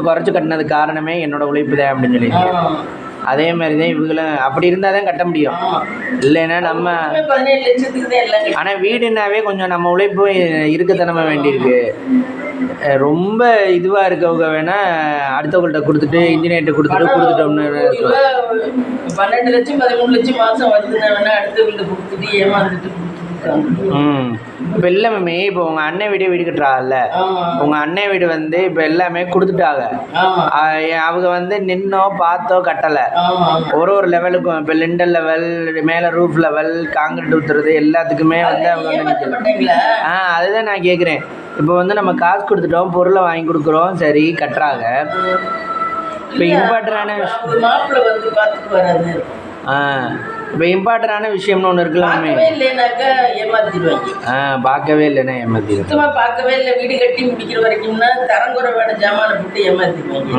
[SPEAKER 1] குறைச்சி கட்டினது காரணமே என்னோட உழைப்பு தான் அப்படின்னு சொல்லியிருக்கேன். அதே மாதிரி தான் இவங்களும் அப்படி இருந்தால் தான் கட்ட முடியும், இல்லைன்னா நம்ம
[SPEAKER 2] 17 லட்சத்துக்கு தான் எல்லாம்.
[SPEAKER 1] ஆனால் வீடுனாவே கொஞ்சம் நம்ம உழைப்பு இருக்கத்தனமாக வேண்டியிருக்கு. ரொம்ப இதுவாக இருக்கவங்க வேணால் அடுத்தவங்கள்ட்ட கொடுத்துட்டு இன்ஜினியர்கிட்ட கொடுத்துட்டோம்னு
[SPEAKER 2] 12 லட்சம் 13 லட்சம் மாதம் வருதுன்னா வேணா அடுத்தவங்கள்ட்ட கொடுத்துட்டு ஏமாந்துட்டு.
[SPEAKER 1] இப்போ இல்லை மம்மி, இப்போ உங்கள் அண்ணன் வீடு கட்டுறாங்கல்ல, உங்கள் அண்ணன் வீடு வந்து இப்போ எல்லாமே கொடுத்துட்டாங்க. அவங்க வந்து நின்னோ பார்த்தோ கட்டலை, ஒரு லெவலுக்கும். இப்போ லிண்டல் லெவல், மேலே ரூஃப் லெவல், காங்கிரீட் ஊற்றுறது எல்லாத்துக்குமே வந்து அவங்க வந்து அதுதான் நான் கேட்குறேன். இப்போ வந்து நம்ம காசு கொடுத்துட்டோம், பொருளை வாங்கி கொடுக்குறோம், சரி கட்டுறாங்க. இப்போ இம்பார்ட்டண்டான
[SPEAKER 2] மாப்பிள்ளை வந்து பார்த்துட்டு வராது.
[SPEAKER 1] இப்போ இம்பார்ட்டண்டான விஷயம்னு ஒன்று இருக்கலாமே. பார்க்கவே இல்லைன்னா ஏமாத்திடுவேன்.
[SPEAKER 2] சுத்தமாக பார்க்கவே இல்லை, வீடு கட்டி முடிக்கிற வரைக்கும்னா தரங்குறைவான ஜாமான போட்டு ஏமாத்திடுவாங்க.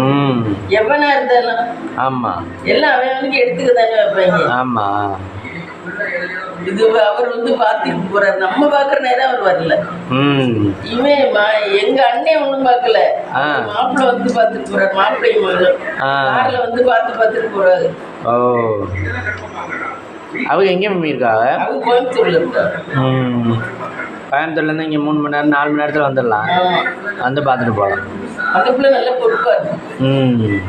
[SPEAKER 2] எவனா இருந்தாலும்.
[SPEAKER 1] ஆமாம்,
[SPEAKER 2] எல்லாம் அவனுக்கு எடுத்துக்க தானே வைப்பாங்க.
[SPEAKER 1] ஆமாம்.
[SPEAKER 2] இது அவர் வந்து பார்த்துட்டு போறாரு, நம்ம பார்க்குற நேரம் அவர் வரல. இவன் எங்க அண்ணன் ஒன்றும் பார்க்கல, மாப்பிள்ளை வந்து பார்த்துட்டு போறாரு. மாப்பிள்ளையும் காரில் வந்து பார்த்துட்டு போறாரு.
[SPEAKER 1] ஓ, அவங்க எங்கே மம்மி இருக்காங்க?
[SPEAKER 2] அவங்க கோயம்புத்தூர்ல இருக்காங்க.
[SPEAKER 1] கோயம்புத்தூர்லேருந்து இங்கே 3 மணி நேரம் 4 மணி நேரத்தில் வந்துடலாம், வந்து பார்த்துட்டு போகலாம்.
[SPEAKER 2] அந்த பிள்ளை நல்ல பொறுப்பா இருக்கு.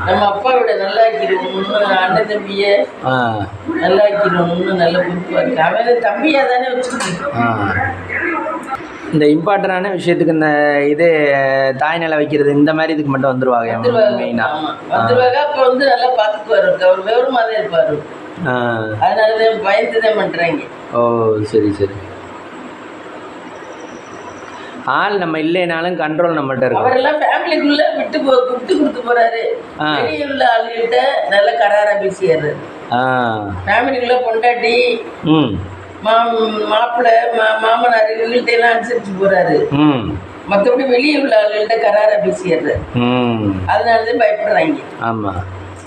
[SPEAKER 2] நம்ம அப்பாவோட நல்லா ஆக்கிடுவோம்னு, அண்ணன் தம்பிய நல்லா ஆக்கிடுவோம்னு நல்ல பொறுப்பா இருக்கு. அவன் தம்பியா தானே வச்சுருக்கேன்.
[SPEAKER 1] இந்த இம்பார்ட்டண்டான விஷயத்துக்கு இந்த இது தாய் நிலை வைக்கிறது இந்த மாதிரி இதுக்கு மட்டும் வந்துருவாங்க மெயினாக.
[SPEAKER 2] வந்துருவாங்க. அப்போ வந்து நல்லா பார்த்துக்குவாரு, அவர் விவரமாக தான் இருப்பார். அதனாலதான் பயந்துதான் பண்றாங்க.
[SPEAKER 1] ஓ, சரி சரி. ஆள் நம்ம இல்லைனாலும் கண்ட்ரோல் நம்மகிட்ட இருக்கு.
[SPEAKER 2] அவரெல்லாம் ஃபேமிலிக்குள்ள விட்டு கொடுத்து போறாரு. வெளியே உள்ள ஆளுகிட்ட நல்ல கராரா பேசியாரு. ஃபேமிலிக்குள்ள பொண்டாட்டி, மாப்பிள்ளை, மாமனார் இவங்கள்ட்ட எல்லாம் அனுசரிச்சு போறாரு. மற்றபடி வெளியே உள்ள ஆளுகிட்ட கராரா பேசியாரு. அதனாலதான் பயப்படுறாங்க.
[SPEAKER 1] ஆமா,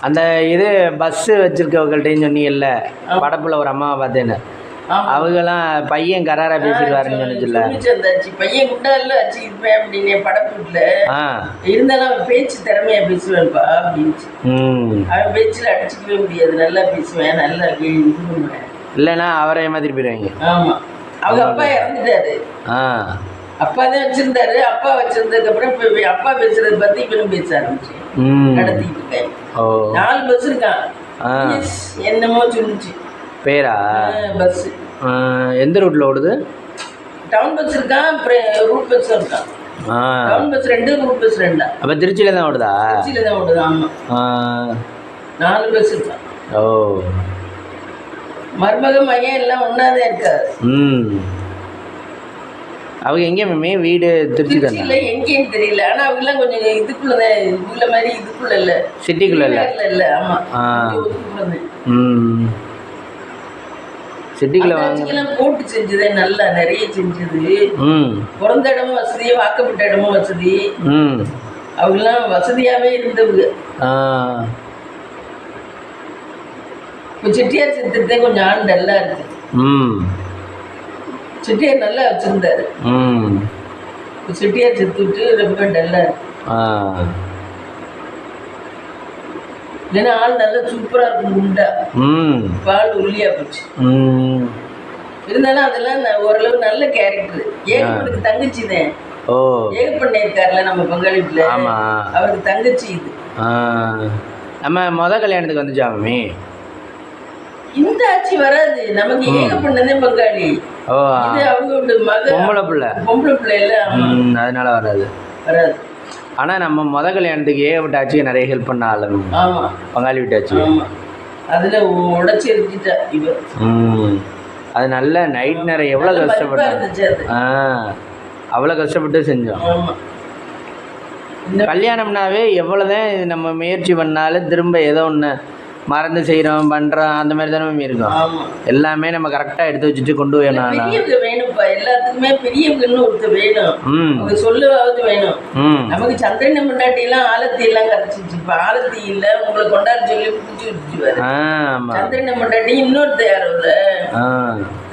[SPEAKER 1] அந்த இது பஸ்ஸு வச்சிருக்கவங்கள்ட்டையும் சொன்னீங்கல்ல, படப்புல ஒரு அம்மாவை பார்த்தேன்னு, அவங்கெல்லாம் பையன் கராரா பேசிடுவாருன்னு சொன்னிச்சுல்ல.
[SPEAKER 2] பையன் குண்டால வச்சுக்கிட்டேன் அப்படின்னு படப்புல இருந்தாலும் அவன் பேச்சு திறமையா பேசுவேன்ப்பா அப்படின்ச்சு. அவன் பேச்சுல அடிச்சுக்கவே முடியாது, நல்லா பேசுவேன், நல்லா இது பண்ணுவேன்.
[SPEAKER 1] இல்லைன்னா அவரை ஏமாத்திட்டு போயிடுவாங்க.
[SPEAKER 2] ஆமா, அவங்க அப்பா இறந்துட்டாரு. அப்பா தான் வச்சிருந்தாரு. அப்பா வச்சிருந்ததுக்கு அப்புறம் இப்ப அப்பா பேசுறது பத்தி இவனும் பேச ஆரம்பிச்சு நடத்திட்டு இருக்கேன். 4 பஸ் இருக்கான். என்னமோ சொல்லிச்சு
[SPEAKER 1] பேரா
[SPEAKER 2] பஸ்.
[SPEAKER 1] எந்த ரூட்ல ஓடுது?
[SPEAKER 2] டவுன் பஸ் இருக்கான், அப்புறம் ரூட் பஸ் இருக்கான். Town bus 2, root bus 2.
[SPEAKER 1] அப்ப திருச்சியில தான் ஓடுதா?
[SPEAKER 2] திருச்சியில தான் ஓடுது. ஆமா, 4 பஸ் இருக்கான்.
[SPEAKER 1] ஓ,
[SPEAKER 2] மருமக மையம் எல்லாம் ஒன்னாதான் இருக்காது.
[SPEAKER 1] அவங்க எங்கே மம்மி வீடு? திருச்சி தானே?
[SPEAKER 2] இல்லை, எங்கேன்னு தெரியல. ஆனால் அவங்கெல்லாம் கொஞ்சம் இதுக்குள்ளதான், உள்ள மாதிரி இதுக்குள்ள இல்லை,
[SPEAKER 1] சிட்டிக்குள்ள இல்லை.
[SPEAKER 2] இல்லை. ஆமாம்,
[SPEAKER 1] சிட்டிக்குள்ள வாங்க
[SPEAKER 2] அத்தாச்சிக்கெல்லாம் போட்டு செஞ்சதே நல்லா நிறைய செஞ்சது. பிறந்த இடமும் வசதி, வாக்கப்பட்ட இடமும் வசதி. அவங்கெல்லாம் வசதியாவே இருந்தவங்க. இப்போ செட்டியார் சித்திரத்தே கொஞ்சம் ஆள் நல்லா இருக்கு. செட்டியார் நல்லா வச்சிருந்தாரு. இப்போ செட்டியார் செத்துட்டு ரொம்ப டல்லா இருக்கு. இல்லைன்னா ஆள் நல்லா சூப்பரா இருக்கும், குண்டா. பால் ஒல்லியா போச்சு. இருந்தாலும் அதெல்லாம் ஓரளவு நல்ல கேரக்டர். ஏகப்பனுக்கு தங்கச்சி தான். ஏகப்பண்ண இருக்காருல்ல நம்ம பங்காளி வீட்டுல, அவருக்கு தங்கச்சி இது.
[SPEAKER 1] நம்ம கல்யாணத்துக்கு வந்துச்சா மம்மி?
[SPEAKER 2] இந்த ஆட்சி வராது நமக்கு. ஏகப்பண்ணதே பங்காளி. இது அவங்களோட மக பொம்பளை பிள்ளை இல்ல,
[SPEAKER 1] அதனால வராது. ஆனா நம்ம கல்யாணத்துக்கு ஏகப்பட்ட ஆட்சிக்கு நிறைய ஹெல்ப் பண்ண ஆளு. பங்காளி வீட்டு ஆட்சி
[SPEAKER 2] அதுல உடைச்சி எரிஞ்சிட்டா இவ.
[SPEAKER 1] அது நல்ல நைட் நேரம் எவ்வளவு கஷ்டப்பட்டு அவ்வளவு கஷ்டப்பட்டு செஞ்சோம். கல்யாணம்னாவே எவ்வளவுதான் நம்ம முயற்சி பண்ணாலும் திரும்ப ஏதோ ஒண்ணு மறந்து செய்கிறோம் பண்ணுறோம், அந்த மாதிரி தானே இருக்கும். எல்லாமே நம்ம கரெக்டாக எடுத்து வச்சுட்டு கொண்டு போயணும்.
[SPEAKER 2] பெரியவங்க வேணும்ப்பா, எல்லாத்துக்குமே பெரியவங்கன்னு ஒருத்தர் வேணும். அவங்க சொல்லுவாவது வேணும். நமக்கு சந்திரன் முன்னாட்டியெல்லாம் ஆலத்தி எல்லாம் கரைச்சிச்சு. இப்போ ஆலத்தி இல்லை, உங்களை கொண்டாட சொல்லி பிடிச்சி விட்டுருவாரு. சந்திரன் முன்னாட்டி இன்னொருத்தர் யாரும் இல்லை,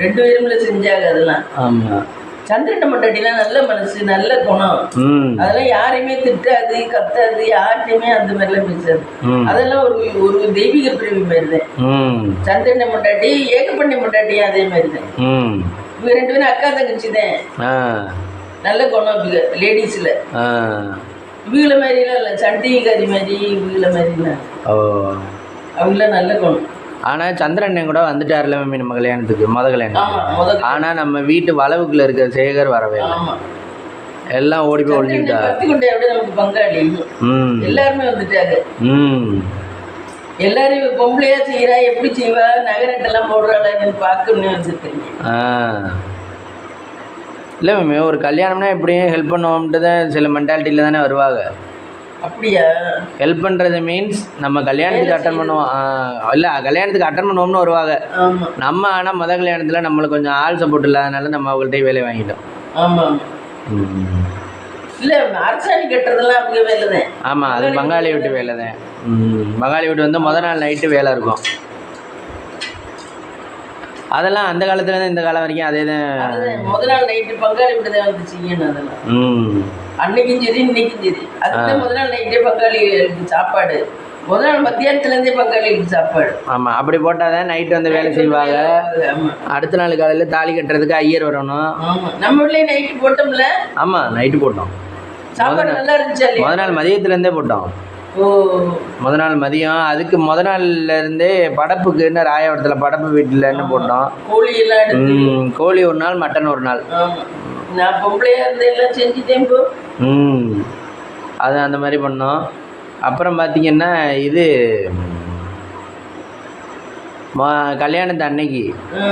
[SPEAKER 2] 2 பேரும்ல செஞ்சாங்க அதெல்லாம். ஆமாம், சந்திரன் மண்டாட்டிலாம் நல்ல மனசு, நல்ல குணம். அதெல்லாம் யாரையுமே திட்டாது, கத்தாது, யார்கிட்டையுமே அந்த மாதிரிலாம் பேசாது. அதெல்லாம் ஒரு தெய்வீக பிரிவு மாதிரி தான். சந்திரன் மண்டாட்டி, ஏகப்பண்ணி மண்டாட்டியும் அதே மாதிரி தான். இவங்க 2 பேரும் அக்கா தங்கச்சி தான். நல்ல குணம் இவங்க லேடிஸ்ல. இவங்கள மாதிரிலாம் இல்லை, சண்டிகாரி மாதிரி இவங்கள மாதிரிலாம். அவங்களாம் நல்ல குணம்.
[SPEAKER 1] ஆனால் சந்திரன் கூட வந்துட்டார்ல மம்மி நம்ம கல்யாணத்துக்கு, கல்யாணம். ஆனால் நம்ம வீட்டு வளவுக்குள்ள இருக்க சேகர் வரவே இல்லை. எல்லாம் ஓடி போய் ஒழிஞ்சுக்கிட்டாரு.
[SPEAKER 2] பங்காளி எல்லாருமே வந்துட்டாரு. எல்லாரும் பொம்பளையா செய்யறா, எப்படி செய்வா, நகரட்டெல்லாம் போடுறாள் பார்க்கணும்னு வந்துருக்கீங்க.
[SPEAKER 1] இல்லை மம்மி, ஒரு கல்யாணம்னா எப்படியும் ஹெல்ப் பண்ணுவோம்ட்டு தான் சில மென்டாலிட்டியில் தானே வருவாங்க.
[SPEAKER 2] அப்படியா?
[SPEAKER 1] ஹெல்ப் பண்ணுறது மீன்ஸ் நம்ம கல்யாணத்துக்கு அட்டன் பண்ணுவோம். இல்லை, கல்யாணத்துக்கு அட்டன் பண்ணுவோம்னு வருவாங்க நம்ம. ஆனால் கல்யாணத்தில் நம்மளுக்கு கொஞ்சம் ஆள் சப்போர்ட் இல்லாதனால நம்ம அவங்கள்ட்ட வேலையை வாங்கிட்டோம்.
[SPEAKER 2] ஆமாம். இல்லை, அரசாணி கட்டுறதெல்லாம் அவங்க வேலை தான்.
[SPEAKER 1] ஆமாம், அது பங்காளி வீட்டு வேலை தான். பங்காளி வீட்டு வந்து நாள் நைட்டு வேலை இருக்கும். அதெல்லாம் அந்த காலத்துலேருந்து இந்த காலம் வரைக்கும் அதே தான்.
[SPEAKER 2] நாள் நைட்டு பங்காளி வீட்டு தான் வந்து செய்யணும். அதெல்லாம் அன்னைக்கும் சரி இன்னைக்கும் சரி. அதுதான் நாள் நைட்டே பங்காளிகளுக்கு சாப்பாடு. நாள் மத்தியானத்துலேருந்தே பங்காளிகளுக்கு சாப்பாடு. ஆமாம், அப்படி போட்டால் தான் நைட்டு வந்து வேலை செய்வாங்க. அடுத்த நாள் காலையில் தாலி கட்டுறதுக்கு ஐயர் வரணும். ஆமாம், நம்ம வீட்லேயே நைட்டு போட்டோம்ல. ஆமாம், நைட்டு போட்டோம். சாப்பாடு நல்லா இருந்துச்சு. நாள் மதியத்துலேருந்தே போட்டோம். நாள் மதியம். அதுக்கு நாள்லேருந்தே படப்புக்குன்னு ராயவரத்தில் படப்பு வீட்டில்னு போட்டோம். கோழி எல்லாம், கோழி ஒரு நாள், மட்டன் ஒரு நாள். நான் பொம்பளையா இருந்து எல்லாம் செஞ்சுட்டேன். அது அந்த மாதிரி பண்ணோம். அப்புறம் பார்த்தீங்கன்னா இது கல்யாணத்து அன்னைக்கு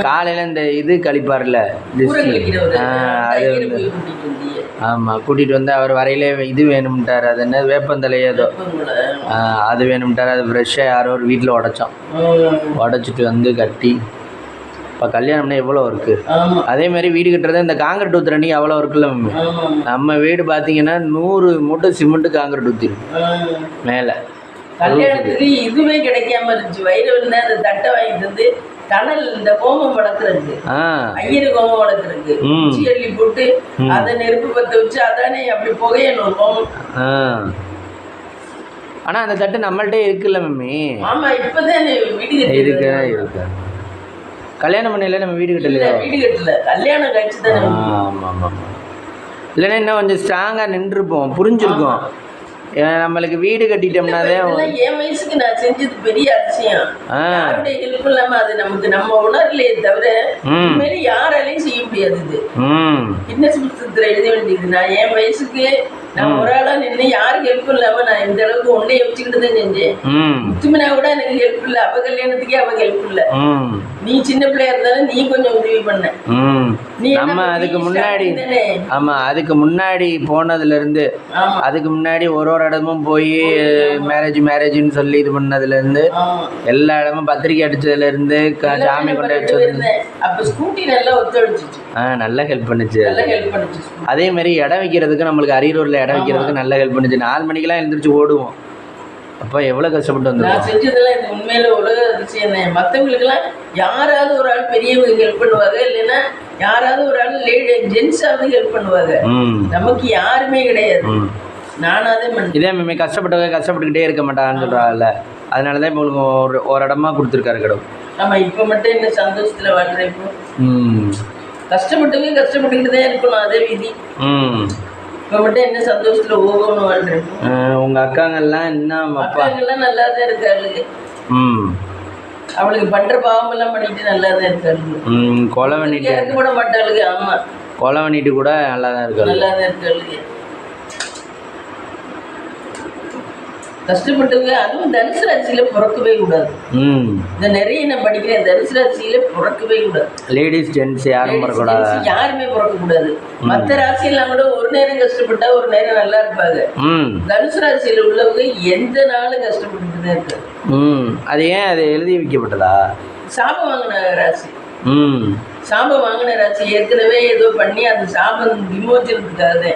[SPEAKER 2] காலையில் இந்த இது கழிப்பார்ல, அது வந்து ஆமாம் கூட்டிகிட்டு வந்து அவர் வரையிலே இது வேணும்ட்டார். அது என்ன வேப்பந்தலை ஏதோ அது வேணும்ட்டார். அது ஃப்ரெஷ்ஷாக யாரோ ஒரு வீட்டில் உடச்சிட்டு வந்து கட்டி. இப்போ கல்யாணம்னா எவ்வளோ இருக்குது. அதே மாதிரி வீடு கட்டுறது இந்த காங்கிரீட் ஊற்றுற அன்றைக்கி அவ்வளோ இருக்குல்ல மம்மி. நம்ம வீடு பார்த்தீங்கன்னா 100 மூட்டை சிமெண்ட்டு காங்கிரீட் ஊற்றிருக்கு மேலே. கல்யாணத்துக்கு இதுவே கிடைக்காம இருந்துச்சு. வைரவன் அந்த தட்டை வாங்கிட்டு வந்து கனல் இந்த கோமம் வளர்க்குறதுக்கு, ஐயரு கோமம் வளர்க்குறதுக்கு குச்சி அள்ளி போட்டு அதை நெருப்பு பற்ற வச்சு அதானே அப்படி புகையணும் கோமம். ஆனால் அந்த தட்டு நம்மள்கிட்ட இருக்குல்ல மம்மி. ஆமாம், இப்போதான் வீடு இருக்கு. கல்யாணம் பண்ணல நம்ம வீடு கட்டலையா? வீடு கட்டல, கல்யாணம் கழிச்சு தானே. ஆமாம் ஆமாம். இல்லைன்னா இன்னும் கொஞ்சம் ஸ்ட்ராங்காக நின்றுருப்போம், புரிஞ்சிருக்கோம். நம்மளுக்கு வீடு கட்டிட்டோம்னாதே. என் வயசுக்கு நான் செஞ்சது பெரிய அதிசயம். யாருடைய ஹெல்ப் இல்லாம அது நமக்கு நம்ம உணரலையே தவிர உண்மையில யாராலையும் செய்ய முடியாது. இது கின்னஸ் புத்தகத்துல எழுத வேண்டியது. நான் என் வயசுக்கு நான் ஒரு ஆளா நின்று யாருக்கு ஹெல்ப் இல்லாம நான் இந்த அளவுக்கு ஒன்னே வச்சுக்கிட்டு தான் செஞ்சேன். முத்துமினா கூட எனக்கு ஹெல்ப் இல்ல, அவ கல்யாணத்துக்கே அவ ஹெல்ப் இல்ல. நீ சின்ன பிள்ளையா இருந்தாலும் நீ கொஞ்சம் உதவி பண்ண.
[SPEAKER 1] நம்ம அதுக்கு முன்னாடி ஆமா அதுக்கு முன்னாடி போனதுல இருந்து அதுக்கு முன்னாடி ஒரு இடமும் போய் மேரேஜ்னு சொல்லி இது பண்ணதுல இருந்து எல்லா இடமும் பத்திரிக்கை அடிச்சதுல இருந்து சாமி கொண்டு வச்சது.
[SPEAKER 2] அப்ப ஸ்கூட்டி நல்லா ஒத்துழைச்சிச்சு.
[SPEAKER 1] நல்லா ஹெல்ப் பண்ணுச்சு. அதே மாதிரி இடம் வைக்கிறதுக்கு நம்மளுக்கு அரியலூர்ல இடம் வைக்கிறதுக்கு நல்லா ஹெல்ப் பண்ணுச்சு. 4 மணிக்கெல்லாம் எழுந்திரிச்சு ஓடுவோம். அப்போ எவ்வளோ கஷ்டப்பட்டு வந்து
[SPEAKER 2] நான் செஞ்சதெல்லாம் இது உண்மையில உலக அதிசயம் தான். மற்றவங்களுக்கெல்லாம் யாராவது ஒரு ஆள் பெரியவங்க ஹெல்ப் பண்ணுவாங்க, இல்லைன்னா யாராவது ஒரு ஆள் ஜென்ஸாவது ஹெல்ப் பண்ணுவாங்க. நமக்கு யாருமே கிடையாது. நானாதே பண்ணேன். இதே
[SPEAKER 1] மேமே கஷ்டப்பட்டுக்கிட்டே இருக்க மாட்டான்னு சொல்கிறாங்கல்ல, அதனால தான் இப்போ உங்களுக்கு ஒரு இடமா கொடுத்துருக்காரு கடவுள்.
[SPEAKER 2] ஆமாம், இப்போ மட்டும் என்ன சந்தோஷத்தில் வாழ்கிறேன். இப்போ கஷ்டப்பட்டுக்கிட்டு தான் இருக்கணும், அதே விதி. இப்போ மட்டும் என்ன சந்தோஷத்துல ஓகோன்னு வாழ்றேன்.
[SPEAKER 1] உங்க அக்காங்கெல்லாம் இன்னும்
[SPEAKER 2] அக்காங்கெல்லாம் நல்லா தான் இருக்காளுங்க. அவளுக்கு பண்ற பாவம் எல்லாம் பண்ணிட்டு நல்லா தான் இருக்காளுங்க.
[SPEAKER 1] கொலை பண்ணிட்டு
[SPEAKER 2] இறக்கப்பட மாட்டாளுங்க. ஆமா,
[SPEAKER 1] கொலை பண்ணிட்டு கூட நல்லா தான்
[SPEAKER 2] இருக்காளுங்க. கஷ்டப்பட்டவங்க, அதுவும் தனுசு ராசியில பிறக்கவே கூடாது. இந்த நிறைய நான் படிக்கிறேன், தனுசு ராசியில பிறக்கவே கூடாது.
[SPEAKER 1] லேடிஸ் ஜென்ட்ஸ் யாரும் பிறக்கக்கூடாது,
[SPEAKER 2] யாருமே பிறக்க கூடாது. மற்ற ராசியெல்லாம் கூட ஒரு நேரம் கஷ்டப்பட்டா ஒரு நேரம் நல்லா இருப்பாங்க. தனுசு ராசியில உள்ளவங்க எந்த நாளும் கஷ்டப்பட்டு தான் இருக்காது.
[SPEAKER 1] அது ஏன் அது எழுதி வைக்கப்பட்டதா?
[SPEAKER 2] சாபம் வாங்கின ராசி. சாபம் வாங்கின ராசி ஏற்கனவே ஏதோ பண்ணி அந்த சாபம் விமோச்சனத்துக்காக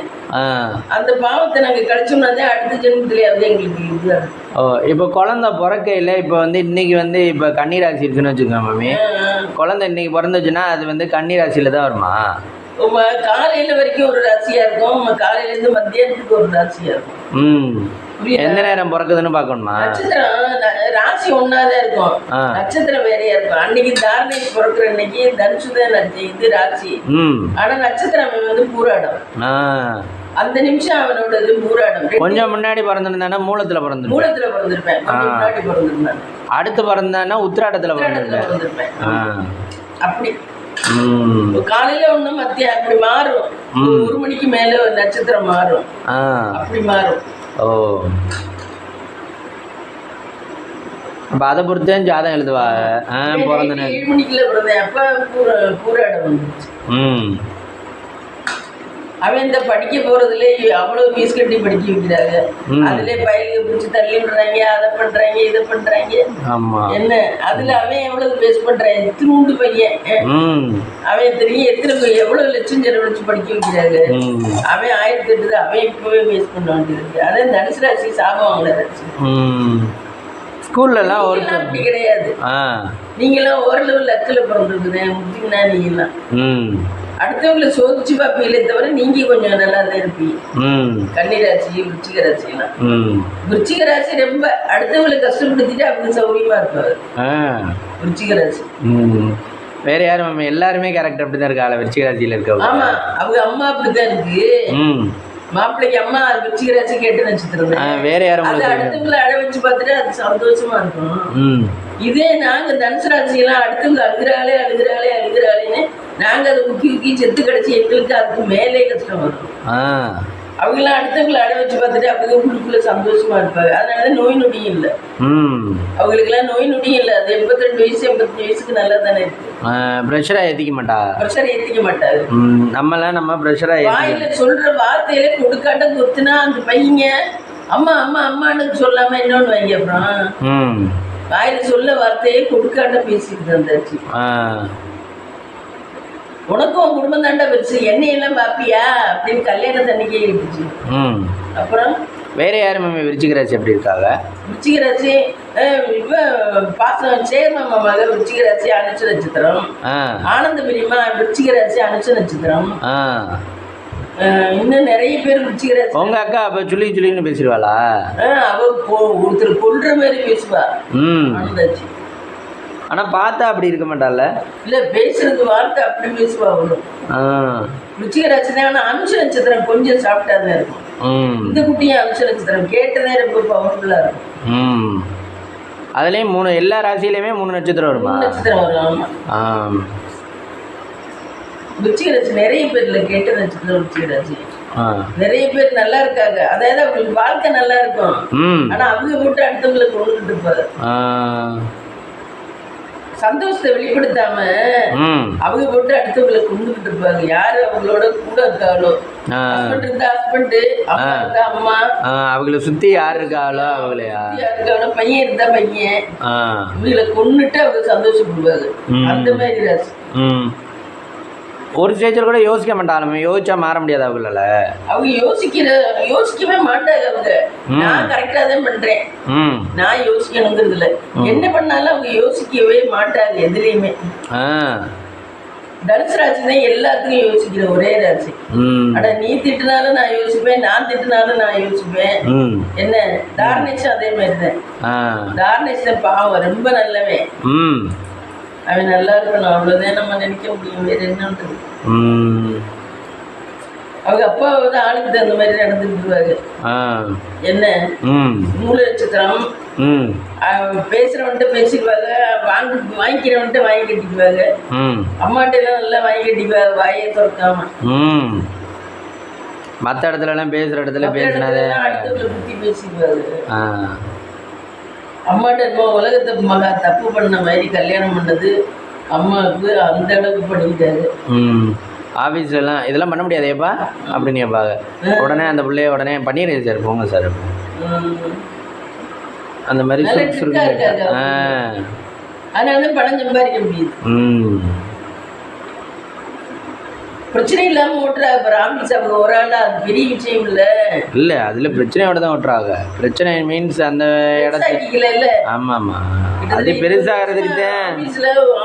[SPEAKER 2] அந்த பாவத்தை நாங்க கழிச்சோம்னா தான் அடுத்த ஜென்மத்திலேயாவது எங்களுக்கு இது.
[SPEAKER 1] இப்போ குழந்தை பிறக்கையில் இப்போ இன்னைக்கு இப்போ கன்னிராசி இருக்குன்னு வச்சுக்கோங்க மாமி. குழந்தை இன்னைக்கு பிறந்துச்சுன்னா அது கன்னிராசியில தான் வருமா?
[SPEAKER 2] காலையில வரைக்கும் ஒரு ராசியா இருக்கும், காலையில இருந்து மத்தியானத்துக்கு ஒரு ராசியா இருக்கும்.
[SPEAKER 1] எந்த நேரம் பிறக்குதுன்னு பார்க்கணுமா?
[SPEAKER 2] நட்சத்திரம் ராசி ஒன்னாதான் இருக்கும், நட்சத்திரம் வேறையா இருக்கும். அன்னைக்கு தாரணை பிறக்கிற அன்னைக்கு தனுசுதான் இது ராசி. ஆனா நட்சத்திரம் பூராடம். அந்த நிமிஷம் அவனோட பூராடம்.
[SPEAKER 1] கொஞ்சம் முன்னாடி பிறந்திருந்தானா மூலத்துல
[SPEAKER 2] பிறந்திருப்பேன். முன்னாடி பிறந்திருந்தேன்.
[SPEAKER 1] அடுத்து பிறந்தானா உத்திராடத்துல பிறந்திருப்பேன்.
[SPEAKER 2] அப்படி காலையில ஒண்ணு மத்திய அப்படி மாறும். 1 மணிக்கு மேல நட்சத்திரம் மாறும், அப்படி மாறும்.
[SPEAKER 1] அப்ப அதை பொறுத்தே ஜாதகம் எழுதுவா. பிறந்த
[SPEAKER 2] 7 மணிக்குள்ள பிறந்தேன். அப்ப பூராடம் வந்துச்சு. அவன் இந்த படிக்க போறதுல அவ்வளவு ஃபீஸ் கட்டி படிக்க வைக்கிறாங்க. அதுல பயிலுக்கு பிடிச்சி தள்ளி விடுறாங்க, அதை பண்றாங்க, இதை பண்றாங்க. என்ன அதுல அவன் எவ்வளவு பேஸ் பண்றான்? எத்தனூண்டு பையன் அவன் தெரியும். எவ்வளவு லட்சம் செலவழிச்சு படிக்க வைக்கிறாங்க. அவன் 1008 அவன் இப்பவே பேஸ் பண்ண வேண்டியது. அதான் தனுசு ராசி சாபம் வாங்கின ராசி.
[SPEAKER 1] ஸ்கூல்ல எல்லாம் ஒரு
[SPEAKER 2] அப்படி கிடையாது. நீங்களாம் ஓரளவு லக்கில் பிறந்திருக்குது. முக்கியம்னா நீங்களாம் அடுத்தவங்களை சோதிச்சு பார்ப்பீங்களே தவிர நீங்க கொஞ்சம் நல்லா தான் இருப்பீங்க. கன்னிராசி, விருச்சிக ராசிலாம். விருச்சிக ராசி ரொம்ப அடுத்தவங்களை கஷ்டப்படுத்திட்டு அவங்க சௌரியமா இருப்பாரு. விருச்சிக ராசி
[SPEAKER 1] வேற யாரும் எல்லாருமே கேரக்டர் அப்படிதான் இருக்காங்க. விருச்சிக ராசியில இருக்க.
[SPEAKER 2] ஆமா, அவங்க அம்மா அப்படிதான் இருக்கு. மாப்பிள்ளைக்கு அம்மா விருச்சிக ராசி கேட்டு நட்சத்திரம்.
[SPEAKER 1] வேற யாரும்
[SPEAKER 2] அடுத்தவங்களை அழ வச்சு பார்த்துட்டு அது சந்தோஷமா இருக்கும். இதே நாங்க தனுசு ராசியெல்லாம் அடுத்தவங்க அழுகிறாளேன்னு நாங்க அதை ஊக்கி செத்து கிடைச்சி எங்களுக்கு அதுக்கு மேலே கஷ்டம் வரும். அவங்களாம் அடுத்தவங்களை அடை வச்சு பார்த்துட்டு அவங்க உள்ளுக்குள்ள சந்தோஷமா இருப்பாங்க. அதனாலதான் நோய் நொடியும் இல்லை அவங்களுக்குலாம். நோய் நொடியும் இல்லை. அது 82 வயசு 85 வயசுக்கு நல்லா தானே இருக்கு.
[SPEAKER 1] ப்ரெஷரா ஏத்திக்க
[SPEAKER 2] மாட்டாரு.
[SPEAKER 1] நம்ம ப்ரெஷரா
[SPEAKER 2] வாயில சொல்ற வார்த்தையில கொடுக்காட்ட கொத்துனா அந்த பையங்க அம்மா அம்மா அம்மான்னு சொல்லாம இன்னொன்னு வாங்கி அப்புறம் வாயில சொல்ல வார்த்தையே கொடுக்காட்ட பேசிட்டு இருந்தாச்சு. உனக்கும் உன் குடும்பம் தாண்டா பெருசு, என்னையெல்லாம் பாப்பியா அப்படின்னு கல்யாணம் தண்ணிக்கே இருந்துச்சு. அப்புறம்
[SPEAKER 1] வேற யாரு மாமி விருச்சிக ராசி எப்படி இருக்காங்க?
[SPEAKER 2] விருச்சிக ராசி இவ பாசம் சேர்ம மக விருச்சிக ராசி அனுச்ச நட்சத்திரம். ஆனந்த பிரியமா விருச்சிக ராசி அனுச்ச நட்சத்திரம். இன்னும் நிறைய பேர் விருச்சிக ராசி.
[SPEAKER 1] உங்க அக்கா அப்ப சுள்ளின்னு பேசிடுவாளா?
[SPEAKER 2] அவ ஒருத்தர் கொல்ற மாதிரி பேசுவா. ஆனந்தாச்சு.
[SPEAKER 1] ஆனா பார்த்தா அப்படி இருக்க மாட்டால.
[SPEAKER 2] இல்ல பேசுறது வார்த்தை அப்படி பேசுவா அவளும். விருச்சிக ராசி தான். ஆனா அனுஷ நட்சத்திரம் கொஞ்சம் சாப்பிட்டாதான் இருக்கும். இந்த குட்டியும் அனுஷ நட்சத்திரம் கேட்டதே ரொம்ப பவர்ஃபுல்லா இருக்கும்.
[SPEAKER 1] அதுலயும் 3 எல்லா ராசியிலுமே 3 நட்சத்திரம் வருமா?
[SPEAKER 2] நட்சத்திரம் வரும். விருச்சிக ராசி நிறைய பேர்ல கேட்ட நட்சத்திரம் விருச்சிக ராசி. நிறைய பேர் நல்லா இருக்காங்க, அதாவது அவங்களுக்கு வாழ்க்கை நல்லா இருக்கும். ஆனா அவங்க போட்டு அடுத்தவங்களை கொண்டுகிட்டு இருப்பாரு. சந்தோஷத்தை வெளிப்படுத்தாம அவங்க போட்டு அடுத்தவங்களை கொண்டுகிட்டு இருப்பாங்க. யாரு அவங்களோட கூட இருக்காளோ, ஹஸ்பண்ட் இருந்தா ஹஸ்பண்ட், அம்மா இருந்தா அம்மா,
[SPEAKER 1] அவங்கள சுத்தி யாரு இருக்காளோ அவங்களையா
[SPEAKER 2] இருக்காளோ, பையன் இருந்தா பையன், இவங்களை கொண்டுட்டு அவங்க சந்தோஷப்படுவாங்க. அந்த மாதிரி ராசி.
[SPEAKER 1] ஒரு ஸ்டேஜில் கூட யோசிக்க மாட்டாங்க, யோசிச்சா மாற முடியாது அவங்களால.
[SPEAKER 2] அவங்க யோசிக்கவே மாட்டாங்க. அவங்க நான் கரெக்டா தான் பண்றேன், நான் யோசிக்கணுங்கிறது இல்லை. என்ன பண்ணாலும் அவங்க யோசிக்கவே மாட்டாங்க எதுலையுமே. தனுசு ராசி தான் எல்லாத்துக்கும் யோசிக்கிற ஒரே ராசி. ஆனா நீ திட்டினாலும் நான் யோசிப்பேன், நான் திட்டினாலும் நான் யோசிப்பேன். என்ன தாரணேஷும் அதே மாதிரிதான். தாரணேஷ் தான் பாவம், ரொம்ப நல்லவன். அவன் நல்லா இருக்கணும், அவ்வளவுதான் நம்ம நினைக்க முடியும். வேற என்னன்றது அவங்க அப்பா வந்து ஆளுக்கு தகுந்த மாதிரி நடந்துருவாங்க. என்ன மூல நட்சத்திரம், பேசுறவன்ட்ட பேசிடுவாங்க, வாங்கிக்கிறவன்ட்ட வாங்கி கட்டிக்குவாங்க. அம்மாட்ட எல்லாம் நல்லா வாங்கி கட்டிக்குவாங்க, வாயை திறக்காம.
[SPEAKER 1] மற்ற இடத்துல எல்லாம் பேசுற இடத்துல பேசினாத
[SPEAKER 2] அடுத்தவங்களை பத்தி பேசிடுவாங்க. அம்மாட்ட என்னமோ உலகத்தை மகா தப்பு பண்ண மாதிரி கல்யாணம் பண்ணது அம்மாவுக்கு அந்த அளவுக்கு பண்ணிக்கிட்டாரு.
[SPEAKER 1] ஆஃபீஸ்லாம் இதெல்லாம் பண்ண முடியாதேப்பா அப்படின்னு கேட்பாங்க. உடனே அந்த பிள்ளைய உடனே பண்ணிடுறேன் சார், போங்க சார் அந்த மாதிரி.
[SPEAKER 2] அதனால பணம் சம்பாதிக்க முடியுது, பிரச்சனை இல்லாம ஓட்டுறாங்க. அப்புறம் ஆஃபீஸ் அவங்க ஒரு ஆள், அது பெரிய விஷயம் இல்லை.
[SPEAKER 1] அதுல பிரச்சனையோட தான் ஓட்டுறாங்க. பிரச்சனை மீன்ஸ் அந்த இடத்துல
[SPEAKER 2] இல்ல.
[SPEAKER 1] ஆமா, அது பெருசாகிறதுக்கு தான்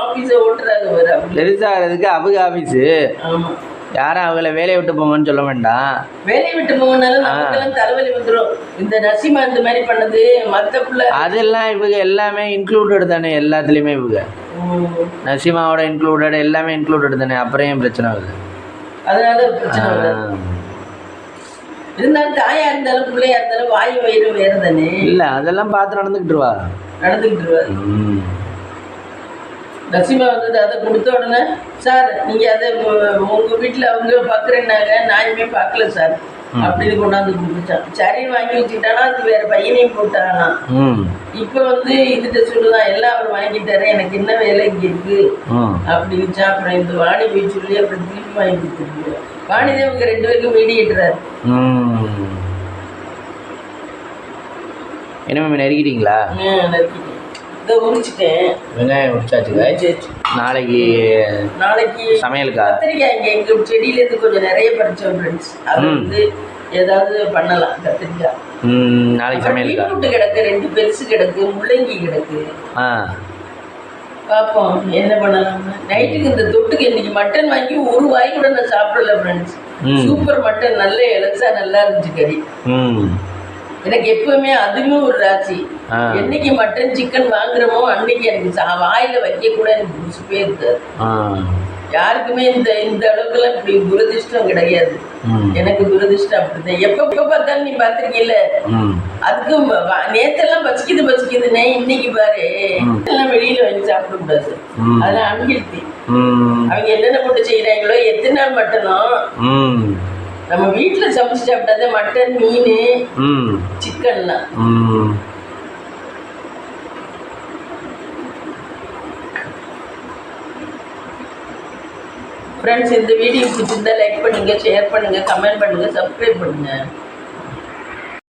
[SPEAKER 2] ஆஃபீஸை ஓட்டுறாங்க.
[SPEAKER 1] பெருசாகிறதுக்கு அவங்க ஆஃபீஸு. யாரும் அவங்கள வேலையை விட்டு போங்கன்னு சொல்ல வேண்டாம்.
[SPEAKER 2] வேலையை விட்டு போங்கனாலும் நமக்கெல்லாம் தலைவலி வந்துடும். இந்த நசிமா இந்த மாதிரி பண்ணது மற்ற பிள்ளை
[SPEAKER 1] அதெல்லாம் இவங்க எல்லாமே இன்க்ளூடட் தானே, எல்லாத்துலேயுமே இவங்க நசிமாவோட இன்க்ளூடட், எல்லாமே இன்க்ளூடட் தானே. அப்புறம் ஏன் பிரச்சனை வருது?
[SPEAKER 2] அதனால பிரச்சனை இருந்தாலும் தாயா இருந்தாலும் பிள்ளையா இருந்தாலும் வாயு வயிறு வேறு தானே.
[SPEAKER 1] இல்லை அதெல்லாம் பார்த்து நடந்துக்கிட்டுருவா.
[SPEAKER 2] நசிமா வந்தது அதை கொடுத்த உடனே, சார் நீங்கள் அதை உங்கள் வீட்டில் அவங்க பார்க்குறேன்னாங்க, நான் இனிமே பார்க்கல சார் அப்படின்னு கொண்டாந்து கொடுத்துட்டான். சரின்னு வாங்கி வச்சுக்கிட்டானா, அது வேற பையனையும் போட்டானா. இப்போ வந்து இதுகிட்ட சொல்லுதான், எல்லாம் அவர் வாங்கிட்டாரு, எனக்கு என்ன வேலை இங்கே இருக்கு அப்படின்னுச்சா. அப்புறம் இந்த வாணி போய் சொல்லி அப்புறம் திருப்பி வாங்கி கொடுத்துருக்கு. வாணிதான் இவங்க ரெண்டு பேருக்கும் மீடியேட்டராரு.
[SPEAKER 1] என்ன நெருக்கிட்டீங்களா?
[SPEAKER 2] நெருக்கிட்டேன், இதை உரிச்சிட்டேன்.
[SPEAKER 1] வெங்காயம் உரிச்சாச்சு. நாளைக்கு சமையலுக்கா?
[SPEAKER 2] கத்திரிக்காய் இங்கே எங்கள் செடியிலேருந்து கொஞ்சம் நிறைய பறிச்சோம் ஃப்ரெண்ட்ஸ். அது வந்து ஏதாவது பண்ணலாம். கத்திரிக்காய்
[SPEAKER 1] நாளைக்கு சமையலுக்கா?
[SPEAKER 2] பீட்ரூட் கிடக்கு, 2 பெருசு கிடக்கு, முள்ளங்கி கிடக்கு. பார்ப்போம் என்ன பண்ணலாம். நைட்டுக்கு இந்த தொட்டுக்கு இன்னைக்கு மட்டன் வாங்கி ஒரு வாய் கூட நான் சாப்பிடல ஃப்ரெண்ட்ஸ். சூப்பர் மட்டன், நல்ல இலசா நல்லா இருந்துச்சு கறி. எனக்கு எப்பவுமே அதுவுமே ஒரு ராசி. என்னைக்கு மட்டன் சிக்கன் வாங்குறோமோ அன்னைக்கு எனக்கு வாயில வைக்க கூட எனக்கு புதுசுப்பே இருக்காது. யாருக்குமே இந்த அளவுக்குலாம் இப்படி துரதிருஷ்டம் கிடையாது. எனக்கு துரதிருஷ்டம் அப்படிதான். எப்ப பார்த்தாலும் நீ பாத்திருக்கீல்ல, அதுக்கும் நேத்தெல்லாம் பசிக்குதுன்னே இன்னைக்கு பாரு எல்லாம் வெளியில வாங்கி சாப்பிட கூடாது. அதெல்லாம் அன்ஹெல்தி. அவங்க என்னென்ன போட்டு செய்யறாங்களோ, எத்தனை நாள் மட்டனும் நம்ம வீட்டுல சமைச்சு சாப்பிட்டாதே. மட்டன், மீன், சிக்கன்லாம். ஃப்ரெண்ட்ஸ், இந்த வீடியோ பிடிச்சிருந்தா லைக் பண்ணுங்க, ஷேர் பண்ணுங்க, கமெண்ட் பண்ணுங்க, சப்ஸ்கிரைப் பண்ணுங்க.